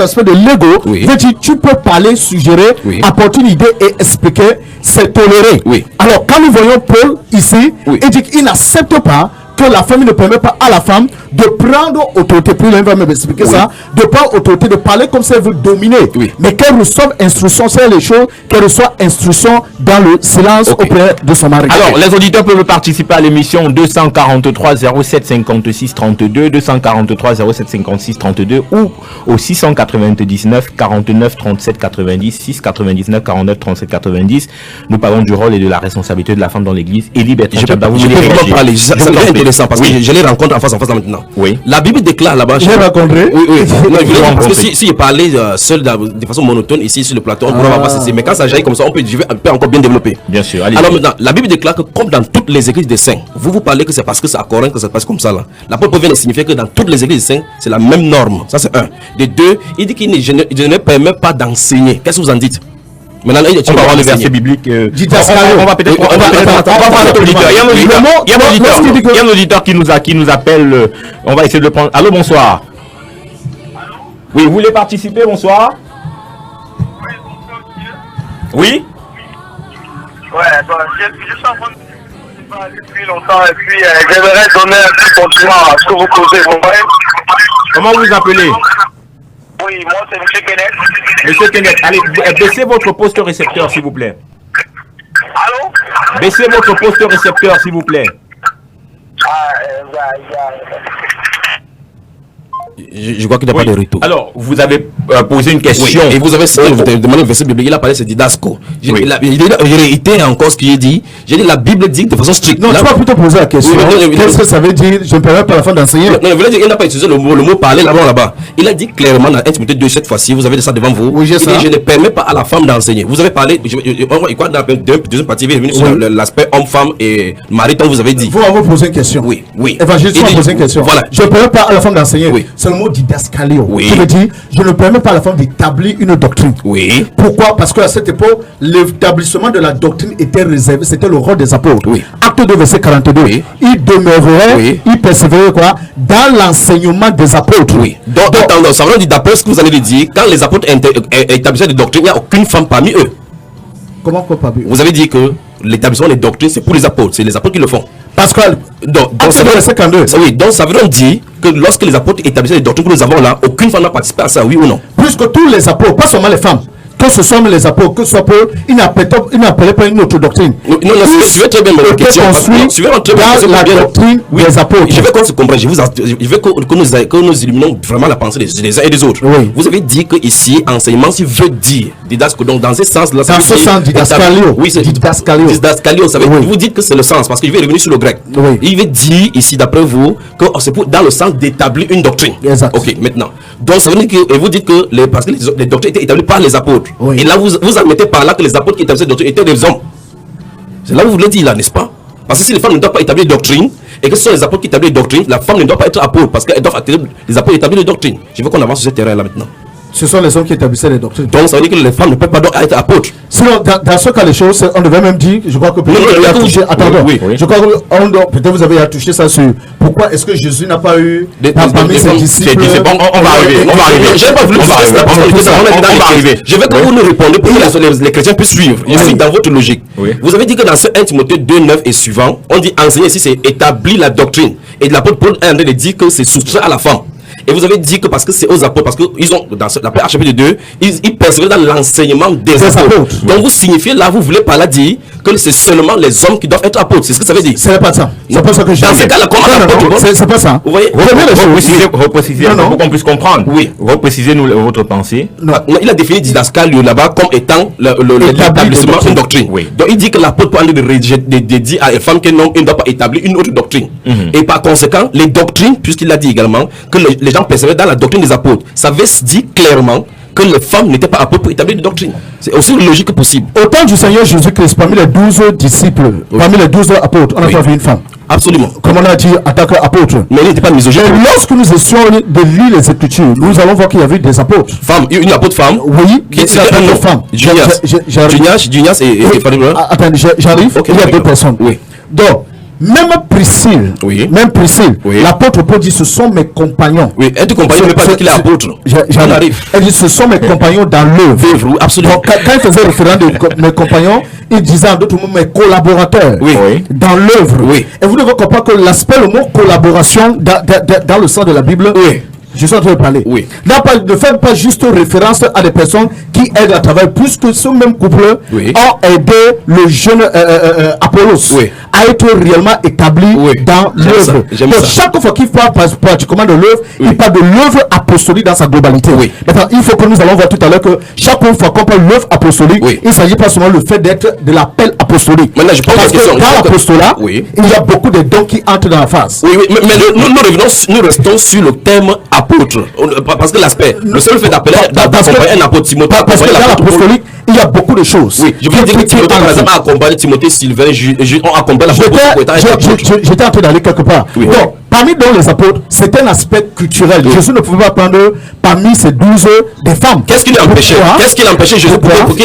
aspect de l'ego, veut dire tu peux parler, suggérer, apporter une idée et expliquer, c'est toléré. Alors quand nous voyons Paul ici, il dit qu'il n'accepte pas que la famille ne permet pas à la femme de prendre autorité. Puis il va m'expliquer ça, de prendre autorité, de parler comme si elle veut dominer, mais qu'elle reçoive instruction, c'est les choses, qu'elle reçoive instruction dans le silence auprès de son mari. Alors les auditeurs peuvent participer à l'émission 243 07 56 32, 243 07 56 32 ou au 699 49 37 90, 699 49 37 90. Nous parlons du rôle et de la responsabilité de la femme dans l'église. Élie Bertrand Tchamba, vous voulez parler? Ça devient intéressant parce que je les rencontre en face maintenant. La Bible déclare là-bas. J'ai rencontré. Parce que si je parlais seul de façon monotone ici sur le plateau, on ne pourra pas cesser. Mais quand ça jaillit comme ça, on peut encore bien développer. Bien sûr. Alors maintenant, la Bible déclare que comme dans toutes les églises des saints, vous parlez que c'est parce que c'est à Corinthe que ça se passe comme ça là. L'apôtre vient de signifier que dans toutes les églises des saints, c'est la même norme. Ça c'est un. De deux, il dit qu'il ne permet pas d'enseigner. Qu'est-ce que vous en dites? Maintenant, on va voir le verset biblique. On va peut-être voir notre auditeur. Il y a un auditeur qui nous appelle. On va essayer de le prendre. Allô, bonsoir. Oui, vous voulez participer? Bonsoir. Oui. Ouais, je suis en train de parler depuis longtemps et puis j'aimerais donner un petit compliment à ce que vous causez. Comment vous vous appelez? Oui, moi c'est M. Kenneth. Monsieur Kenneth, allez, baissez votre poste récepteur s'il vous plaît. Allô? Baissez votre poste récepteur s'il vous plaît. Je crois qu'il n'y a pas de retour. Alors, vous avez posé une question. Oui, et vous avez demandé le verset biblique, il a parlé, c'est didasco. J'ai réitéré encore ce qu'il a dit. J'ai dit la Bible dit de façon stricte. Non, tu vas plutôt poser la question. Qu'est-ce que ça veut dire? Je ne permets pas à la fin d'enseigner. Non, il voulait dire, il n'a pas utilisé le mot parler là-bas. Il a dit clairement dans 1 Timothée 2, cette fois-ci, vous avez ça devant vous. Oui, j'ai ça. Il dit, je ne permets pas à la femme d'enseigner. Vous avez parlé, dans la deuxième partie, il est venu sur l'aspect homme-femme et mari, comme vous avez dit. Vous m'avez posé une question. Oui. Évangéliste m'a posé une question. Voilà. Je ne permets pas à la femme d'enseigner. Oui. C'est le mot didascalio. Oui. Qui veut dire, je ne permets pas à la femme d'établir une doctrine. Oui. Pourquoi? Parce qu'à cette époque, l'établissement de la doctrine était réservé, c'était le rôle des apôtres. Oui. Acte 2, verset 42. Oui. Ils demeuraient, ils persévéraient quoi? Dans l'enseignement des apôtres. Oui. Donc ça veut dire, d'après ce que vous allez dire, quand les apôtres établissaient des doctrines, il n'y a aucune femme parmi eux. Comment pas? Vous avez dit que l'établissement des doctrines, c'est pour les apôtres. C'est les apôtres qui le font. Parce que donc ça veut donc dire que lorsque les apôtres établissaient les doctrines que nous avons là, aucune femme n'a participé à ça, oui ou non? Plus que tous les apôtres, pas seulement les femmes. Que ce soit les apôtres, que ce soit Paul, ils n'appelaient pas une autre doctrine. Non, je vais très bien ma question. Je vais rentrer dans la doctrine des apôtres. Je veux qu'on se comprenne. Je veux que nous illuminons vraiment la pensée des uns et des autres. Oui. Vous avez dit que ici, enseignement, si veut dire didasco. Donc, dans ce sens-là, dans ce sens, didascalio. Oui, c'est didascalio. Didascalio, vous dites que c'est le sens, parce que je vais revenir sur le grec. Oui. Il veut dire ici, d'après vous, que c'est dans le sens d'établir une doctrine. Exact. Ok, maintenant. Donc, ça veut dire que vous dites que parce que les doctrines étaient établies par les apôtres. Oui. Et là, vous admettez par là que les apôtres qui établissaient les doctrines étaient des hommes. C'est là où vous voulez dire, là, n'est-ce pas? Parce que si les femmes ne doivent pas établir de doctrine, et que ce sont les apôtres qui établissent les doctrines, la femme ne doit pas être apôtre, parce qu'elles doivent les apôtres établir les doctrines. Je veux qu'on avance sur ce terrain-là maintenant. Ce sont les hommes qui établissaient les doctrines. Donc ça veut dire que les femmes ne peuvent pas donc être apôtres. Sinon, dans ce cas des choses, on devait même dire, je crois que peut-être vous avez touché. Attendons, je crois que peut-être vous avez touché ça sur pourquoi est-ce que Jésus n'a pas eu parmi ses disciples. On va arriver. Je n'ai pas voulu arriver. Je veux que vous nous répondiez pour que les chrétiens puissent suivre. Je suis dans votre logique. Vous avez dit que dans ce 1 Timothée 2, 9 et suivant, on dit enseigner ici, c'est établir la doctrine. Et l'apôtre Paul est en train de dire que c'est soustrait à la femme. Et vous avez dit que parce que c'est aux apôtres, parce qu'ils ont, dans la chapitre 2, ils persévèrent dans l'enseignement des apôtres. Donc vous signifiez là, vous voulez par là dire que c'est seulement les hommes qui doivent être apôtres. C'est ce que ça veut dire. Ce n'est pas ça. C'est pas ça que je dis. Dans ce cas-là, comment c'est pas ça. Vous voyez, reprécisez pour qu'on puisse comprendre. Oui. Reprécisez-nous votre pensée. Non, il a défini didascalio là-bas comme étant l'établissement d'une doctrine. Oui. Donc il dit que l'apôtre peut de dire à une femme qu'un homme ne doit pas établir une autre doctrine. Et par conséquent, les doctrines, puisqu'il a dit également que les gens persévèrent dans la doctrine des apôtres, ça veut dire clairement que les femmes n'étaient pas apôtres pour établir des doctrines. C'est aussi logique que possible. Au temps du Seigneur Jésus-Christ, parmi les 12 disciples, parmi les 12 apôtres, on n'a pas vu une femme. Absolument. Comme on a dit, en tant qu'apôtre. Mais il n'était pas misogyne. Et lorsque nous essayons de lire les Écritures, nous allons voir qu'il y avait des apôtres. Femme, une apôtre femme. Oui, qui était une femme. Junias et Fabien. Attendez, j'arrive. Il y a deux personnes. Oui. Donc, même Priscille, l'apôtre Paul dit, ce sont mes compagnons. Oui, être compagnon ne veut pas dire qu'il est apôtre. J'arrive. Elle dit, ce sont mes compagnons dans l'œuvre. Absolument. Donc, quand il faisait référence de mes compagnons, il disait en d'autres mots mes collaborateurs dans l'œuvre. Oui. Et vous devez comprendre que l'aspect, le mot collaboration dans le sens de la Bible, je suis en train de parler. Ne faites pas juste référence à des personnes qui aident à travailler, puisque ce même couple a aidé le jeune Apollos à être réellement établi dans l'œuvre. Donc chaque fois qu'il parle pratiquement de l'œuvre, il parle de l'œuvre apostolique dans sa globalité. Maintenant, il faut que nous allons voir tout à l'heure que chaque fois qu'on parle de l'œuvre apostolique, il ne s'agit pas seulement le fait d'être de l'appel apostolique. Maintenant, je pense que dans l'apostolat, il y a beaucoup de dons qui entrent dans la phase. Mais nous restons sur le thème apôtre, parce que l'aspect, le seul fait d'appeler un apôtre Timothée, parce que dans l'apostolique, il y a beaucoup de choses. Oui, je veux dire que Timothée, par exemple, a accompagné Timothée, Sylvain, on accompagne j'étais en train d'aller quelque part. Donc, parmi les apôtres, c'est un aspect culturel. Jésus ne pouvait pas prendre parmi ces 12 des femmes. Qu'est-ce qui l'empêchait? Jésus?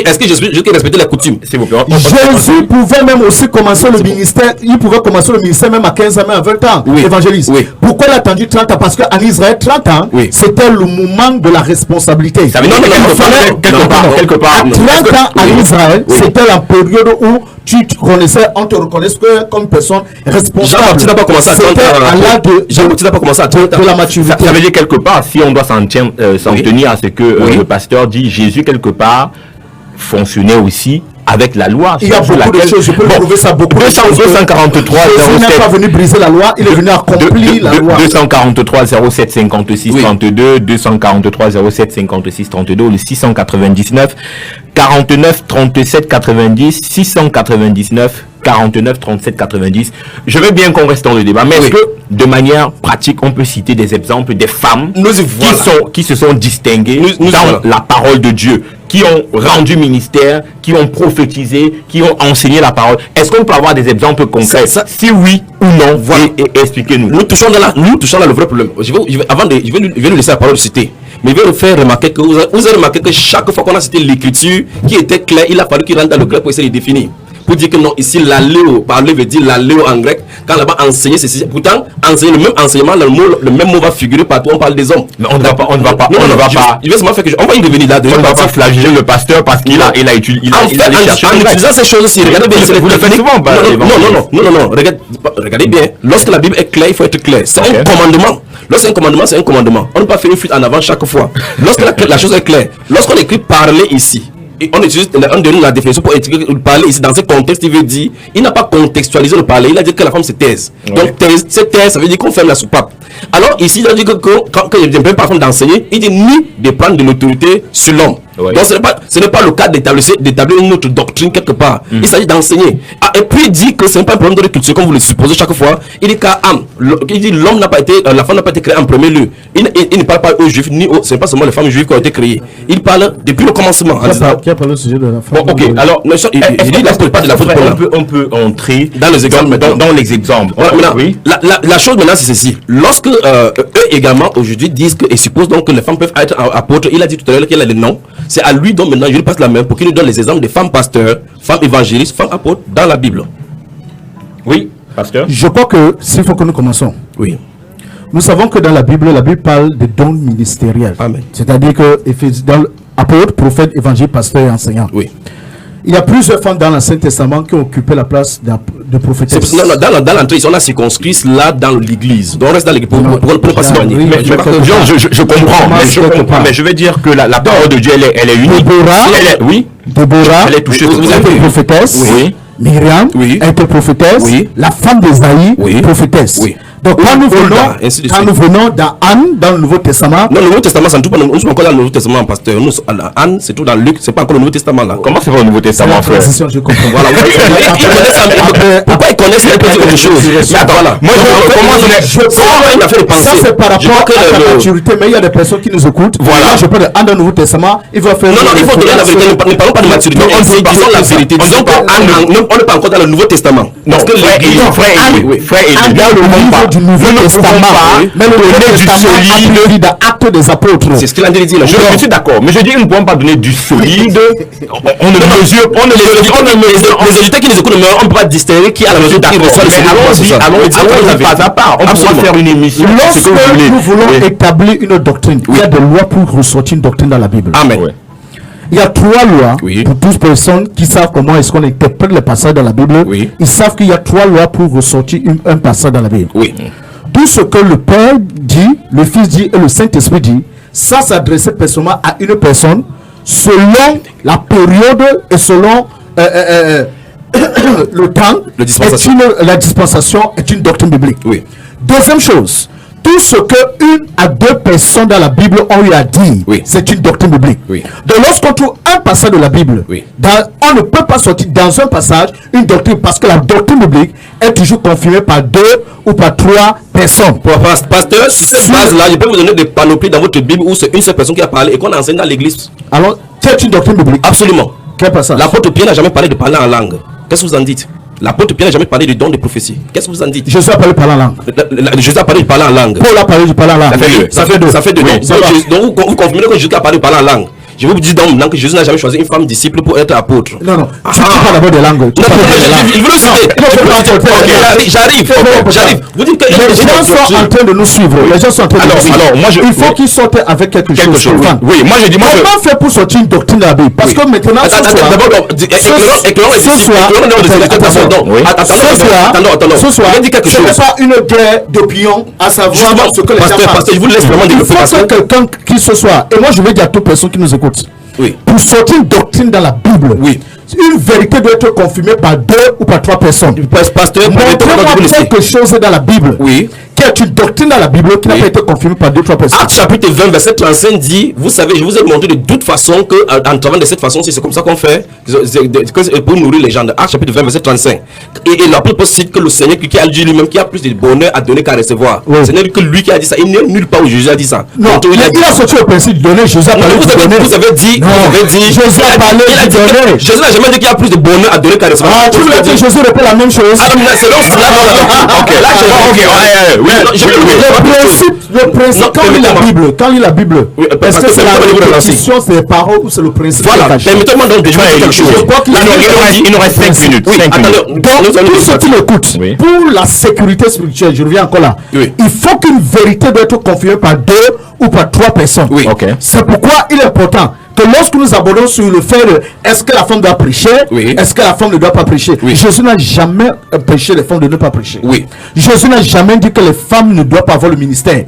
Est-ce que Jésus respectait la coutume? Jésus pouvait même aussi commencer le ministère. Il pouvait commencer le ministère même à 15 ans, même à 20 ans. Évangéliste. Pourquoi il a attendu 30 ans? Parce qu'en Israël, 30 ans, c'était le moment de la responsabilité. Quelque part. 30 ans en Israël, c'était la période où on te reconnaissait comme personne responsable. Jean-Baptiste n'a pas commencé à 30 ans. Jean-Baptiste n'a pas commencé à 30 ans. De la maturité. Ça veut dire quelque part, si on doit s'en tenir à ce que le pasteur dit, Jésus quelque part fonctionnait aussi avec la loi. Il y a beaucoup de choses, je peux prouver ça beaucoup. 243 07. Il n'est pas venu briser la loi, il est venu accomplir la loi. 243 07 56 32, 243 07 56 32, ou le 699 49 37 90, 699 49 37 90. Je veux bien qu'on reste dans le débat, mais est-ce que de manière pratique on peut citer des exemples des femmes qui se sont distinguées dans la parole de Dieu, qui ont rendu ministère, qui ont prophétisé, qui ont enseigné la parole? Est-ce qu'on peut avoir des exemples concrets? Si oui ou non, et expliquez-nous. Nous touchons dans le vrai problème. Je vais lui laisser la parole de citer. Mais je vais vous faire remarquer que vous avez remarqué que chaque fois qu'on a cité l'écriture qui était claire, il a fallu qu'il rentre dans le grec pour essayer de définir. Pour dire que non, ici l'aléo, parler veut dire l'aléo en grec. Quand là-bas enseigner, c'est pourtant enseigner le même enseignement, le même mot va figurer partout. On parle des hommes. Mais on ne va pas. Je vais seulement faire que on va y revenir là. On ne va pas flageller le pasteur parce qu'il a étudié. En utilisant ces choses aussi, regardez bien. Vous le faites souvent. Non. Regardez bien. Lorsque la Bible est claire, il faut être clair. C'est un commandement. Lorsqu'un commandement, c'est un commandement. On ne peut pas faire une fuite en avant chaque fois. Lorsque la chose est claire, lorsqu'on écrit parler ici, et on utilise la définition pour parler ici dans ce contexte, il veut dire, il n'a pas contextualisé le parler, il a dit que la femme se taise. Donc cette thèse, ça veut dire qu'on ferme la soupape. Alors ici, il a dit que quand il ne permet pas d'enseigner, il dit ni de prendre de l'autorité sur l'homme. Donc ce n'est pas le cas d'établir une autre doctrine quelque part. Il s'agit d'enseigner. Et puis il dit que ce n'est pas un problème de culture comme vous le supposez chaque fois. Il dit l'homme n'a pas été, la femme n'a pas été créée en premier lieu. Il ne parle pas aux juifs ni ce n'est pas seulement les femmes juives qui ont été créées. Il parle depuis le commencement. Qui a parlé au sujet de la femme? Bon, ok. Alors il dit pas de la faute. On peut entrer dans les exemples. Dans les exemples. La chose maintenant c'est ceci. Lorsque eux également aujourd'hui disent et supposent donc que les femmes peuvent être apôtres, il a dit tout à l'heure qu'il a les noms. C'est à lui donc maintenant je lui passe la main pour qu'il nous donne les exemples des femmes pasteurs, femmes évangélistes, femmes apôtres dans la Bible. Oui, pasteur. Je crois que s'il faut que nous commençons. Oui. Nous savons que dans la Bible parle de dons ministériels. Amen. C'est-à-dire que dans apôtre, prophète, évangile, pasteur et enseignant. Oui. Il y a plusieurs femmes dans l'Ancien Testament qui ont occupé la place de prophétesse. Non, dans l'entrée, on a circonscrit là dans l'église. Donc on reste dans l'église pour ne pas s'éloigner. Je comprends, mais je vais dire que la parole de Dieu, elle est unique. Déborah, elle est touchée. Vous êtes prophétesse. Oui. Myriam, était prophétesse. Oui. La femme d'Esaïe, prophétesse. Oui. Donc quand nous venons dans Anne, dans le Nouveau Testament. Non, le Nouveau Testament, c'est tout. Nous sommes encore dans le Nouveau Testament, pasteur. Nous, Anne, c'est tout dans Luc, c'est pas encore le Nouveau Testament là. Comment c'est pas le Nouveau Testament, frère? Je comprends. Voilà. Pourquoi ils connaissent quelque chose? Mais attends, voilà. Moi, il a fait les pensées. Ça, c'est par rapport à la maturité, mais il y a des personnes qui nous écoutent. Voilà. Je parle de Anne dans le Nouveau Testament. Il va faire. Non, il faut donner la vérité. Ne parlons pas de maturité. Disons la vérité. Disons qu'on n'est pas encore dans le Nouveau Testament. Parce que frère, Anne dans le niveau du Nouveau Testament. Mais le Nouveau Testament a dans Actes des Apôtres. C'est ce qu'il a dit là. Je suis d'accord, mais je dis qu'ils ne pourront pas donner du solide. On ne mesure, les auditeurs qui nous écoutent, on ne peut pas distinguer qui a la mesure qui reçoit le solide. Allons-y pas à part. On pourra faire une émission. Lorsque nous voulons établir une doctrine, il y a des lois pour ressortir une doctrine dans la Bible. Amen. Il y a 3 lois pour toutes personnes qui savent comment est-ce qu'on interprète les passages dans la Bible. Ils savent qu'il y a 3 lois pour ressortir un passage dans la Bible. Tout ce que le Père dit, le Fils dit et le Saint-Esprit dit, ça s'adresse personnellement à une personne selon la période et selon le temps. La dispensation est une doctrine biblique. Deuxième chose, tout ce que 1 à 2 personnes dans la Bible ont eu à dire, c'est une doctrine biblique. Donc lorsqu'on trouve un passage de la Bible, on ne peut pas sortir dans un passage une doctrine parce que la doctrine biblique est toujours confirmée par 2 ou par 3 personnes. Pasteur, sur cette base-là, je peux vous donner des panoplies dans votre Bible où c'est une seule personne qui a parlé et qu'on enseigne dans l'église. Alors, c'est une doctrine biblique. Absolument. Quel passage? L'apôtre Pierre n'a jamais parlé de parler en langue. Qu'est-ce que vous en dites? L'apôtre Pierre n'a jamais parlé du don de prophétie. Qu'est-ce que vous en dites? Jésus a parlé de parler en langue. Jésus a parlé de parler en langue. Paul a parlé de parler en langue. Ça fait deux. Donc vous confirmez que Jésus a parlé de parler en langue. Je vais vous dire donc maintenant que Jésus n'a jamais choisi une femme disciple pour être apôtre. Non. Tu parles d'abord des langues. Il veut le citer. J'arrive. Vous dites que les gens sont en train de nous suivre. Les gens sont en train de nous suivre. Il faut qu'ils sortent avec quelque chose. Oui, moi je dis. Comment faire pour sortir une doctrine de la Bible? Parce que maintenant, ce soir, ce n'est pas une guerre d'opinion à savoir ce que les gens pensent. Je vous laisse vraiment développer. Il faut que quelqu'un qui ce soir, et moi je vais dire à toute personne qui nous écoute, pour sortir une doctrine dans la Bible, une vérité doit être confirmée par 2 ou par 3 personnes. Montrez-moi quelque chose dans la Bible qui est une doctrine dans la Bible qui n'a pas été confirmée par 2 ou 3 personnes. Acte chapitre 20, verset 35 dit, vous savez, je vous ai montré de toute façon qu'en travaillant de cette façon, c'est comme ça qu'on fait pour nourrir les gens. Acte chapitre 20, verset 35. Et l'apôtre Paul cite que le Seigneur qui a dit lui-même, qui a plus de bonheur à donner qu'à recevoir. Ce n'est que lui qui a dit ça. Il n'est nulle part où Jésus a dit ça. Non, il a sorti le principe de donner. Jésus a parlé de donner. Vous avez dit, Jésus a parlé de donner. Jésus n'a jamais dit qu'il y a plus de bonheur à donner qu'à recevoir. Ah, tu veux dire Jésus répète la même chose. C'est donc cela. Ok, le principe, quand il lit la Bible, est-ce que c'est la répétition, c'est les paroles ou c'est le principe? Voilà, permettez-moi donc de jouer quelque chose. Il nous reste 5 minutes. Donc, tous ceux qui m'écoutent, pour la sécurité spirituelle, je reviens encore là, il faut qu'une vérité doit être confirmée par 2 ou par 3 personnes. C'est pourquoi il est important que lorsque nous abordons sur le fait de est-ce que la femme doit prêcher, est-ce que la femme ne doit pas prêcher, Jésus n'a jamais prêché les femmes de ne pas prêcher. Jésus n'a jamais dit que les femmes ne doivent pas avoir le ministère.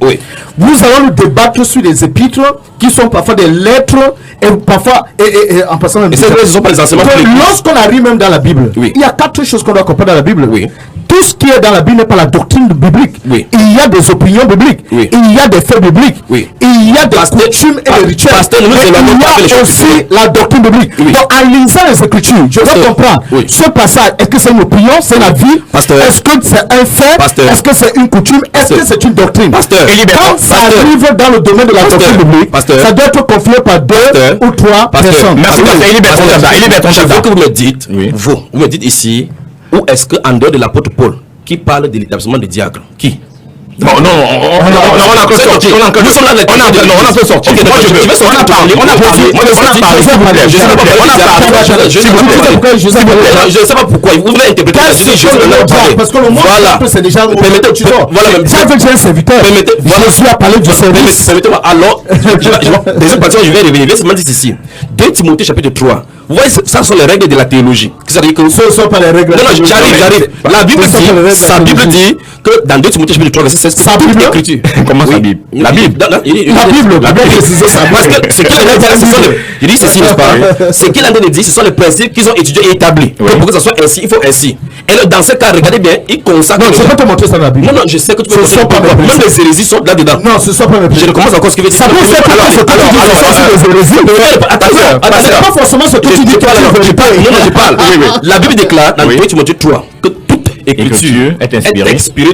Nous allons nous débattre sur des épîtres qui sont parfois des lettres et parfois en passant même lorsqu'on arrive même dans la Bible, il y a 4 choses qu'on doit comprendre dans la Bible. Tout ce qui est dans la Bible n'est pas la doctrine biblique. Il y a des opinions bibliques, il y a des faits bibliques, il y a des coutumes et des rituels, il y a aussi la doctrine biblique. Donc en lisant les Écritures, je dois comprendre ce passage. Est-ce que c'est une opinion, c'est la vie, est-ce que c'est un fait, est-ce que c'est une coutume, est-ce que c'est une doctrine? Quand ça arrive dans le domaine de la doctrine biblique, ça doit être confirmé par 2 ou 3 personnes. Merci, je veux que vous me dites, vous me dites ici, où est-ce qu'en dehors de l'apôtre Paul, qui parle de l'établissement des diacres, qui? Non, on a encore sorti. On a encore sorti. On a parlé. Je ne sais pas pourquoi. Vous voulez interpréter parce que le mot c'est déjà ça veut dire un serviteur. Je suis à parler du service. Permettez-moi. Alors, deuxième partie, je vais revenir. Laissez-moi dire ceci. 2 Timothée chapitre 3. Vous voyez, ça sont les règles de la théologie. Ce ne sont pas les règles. Non, j'arrive. La Bible dit, sa Bible dit que dans 2 Timothée chapitre 3, verset 16, sa Bible écriture. Comment sa Bible? La Bible. La Bible. Parce que ce qu'il a dit, je dis ceci, n'est-ce pas? Ce qu'il a dit, ce sont les principes qu'ils ont étudiés et établis. Pour que ça soit ainsi, il faut ainsi. Et dans ce cas, regardez bien, il consacre. Non, je ne peux pas te montrer ça dans la Bible. Non, je sais que tu peux montrer. Même les hérésies sont là-dedans. Non, ce ne sont pas mes Je recommence encore ce qu'il veut dire. Ça peut faire attention, c'est pas forcément ce que tu dis que je parle. La Bible déclare dans 2 Timothée 3 que toute écriture est expirée.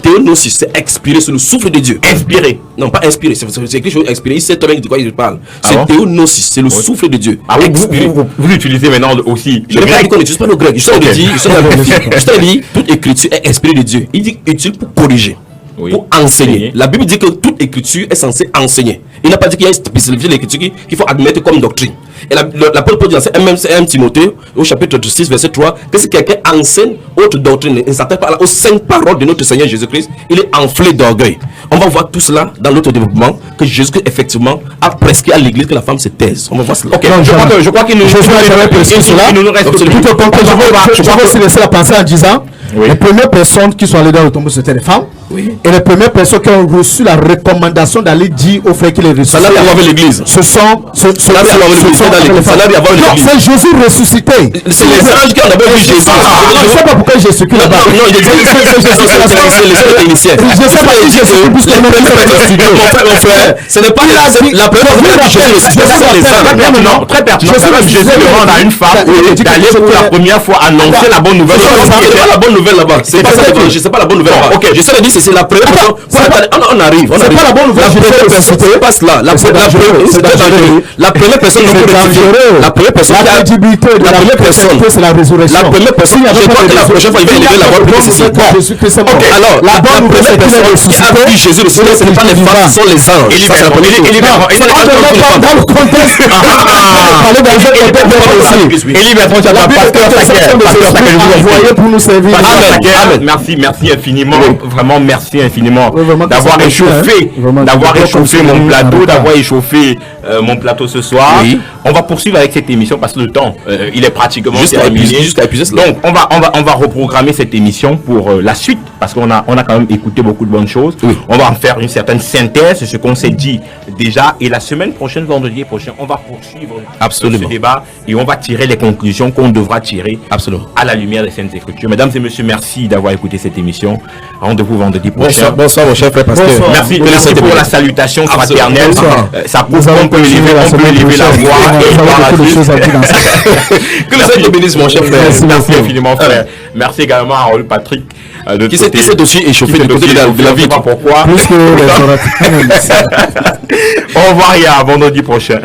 Théonosis, c'est expiré sur le souffle de Dieu. Inspiré. Non, pas inspiré, c'est quelque chose expiré. Il sait très bien de quoi il parle. C'est théonosis, c'est le souffle de Dieu. Ah oui, vous utilisez maintenant aussi. Je n'ai pas dit qu'on n'utilise pas le grec. Je te dis, toute écriture est inspirée de Dieu. Il dit utile pour corriger. Pour enseigner. La Bible dit que toute écriture est censée enseigner. Il n'a pas dit qu'il y a une spécificité de l'écriture qu'il faut admettre comme doctrine. Et l'apôtre Paul dit dans 1 Timothée, au chapitre 6, verset 3, que si quelqu'un enseigne autre doctrine, il ne s'attaque pas aux 5 paroles de notre Seigneur Jésus-Christ, il est enflé d'orgueil. On va voir tout cela dans notre développement, que Jésus-Christ, effectivement, a prescrit à l'église que la femme se taise. On va voir cela. Ok, je crois qu'il nous reste. Je vais aussi laisser la pensée en disant les premières personnes qui sont allées dans le tombeau, c'était les femmes. Et les premières personnes qui ont reçu la recommandation d'aller dire aux frères qu'il est ressuscité. Ça n'a rien à voir avec l'église. Ce sont c'est Jésus ressuscité. C'est les anges qui ont d'abord vu Jésus. Je ne sais pas pourquoi Jésus est là-bas. Non, il dit c'est les techniciens. Je ne sais pas si Jésus est plus que mon frère. Ce n'est pas la première fois que Jésus ressuscité. Non, très pertinent. Jésus demande à une femme d'aller pour la première fois annoncer la bonne nouvelle. C'est pas la bonne nouvelle là-bas. C'est pas ça. Je sais pas la bonne nouvelle là-bas. Ok, je sais dire c'est la première personne. On arrive. C'est pas la bonne nouvelle. C'est pas cela. La première personne. La première personne. La crédibilité de la première personne, c'est la résurrection. La première personne. Je crois que la prochaine fois il va élever la voix pour ceci. Alors la bonne nouvelle c'est qui a vu Jésus ressuscité. Ce n'est pas les femmes, ce sont les anges. Il est dans le contexte. Voyez pour nous servir. Merci infiniment. Vraiment merci infiniment d'avoir échauffé mon plateau, d'avoir échauffé mon plateau ce soir. Oui. On va poursuivre avec cette émission parce que le temps, il est pratiquement terminé. Donc, on va reprogrammer cette émission pour la suite parce qu'on a quand même écouté beaucoup de bonnes choses. Oui. On va en faire une certaine synthèse de ce qu'on s'est dit déjà. Et la semaine prochaine, vendredi prochain, on va poursuivre ce débat et on va tirer les conclusions qu'on devra tirer à la lumière des Saintes Écritures. Mesdames et messieurs, merci d'avoir écouté cette émission. Rendez-vous vendredi prochain. Bonsoir mon cher frère pasteur. Merci pour la salutation fraternelle. Ça prouve qu'on peut lever la voix et voir la chose. Que le Seigneur te bénisse mon cher frère. Merci infiniment frère. Merci également à Raoul Patrick. Qui s'est aussi échauffé de côté de la vie. Pourquoi? Au revoir et à vendredi prochain.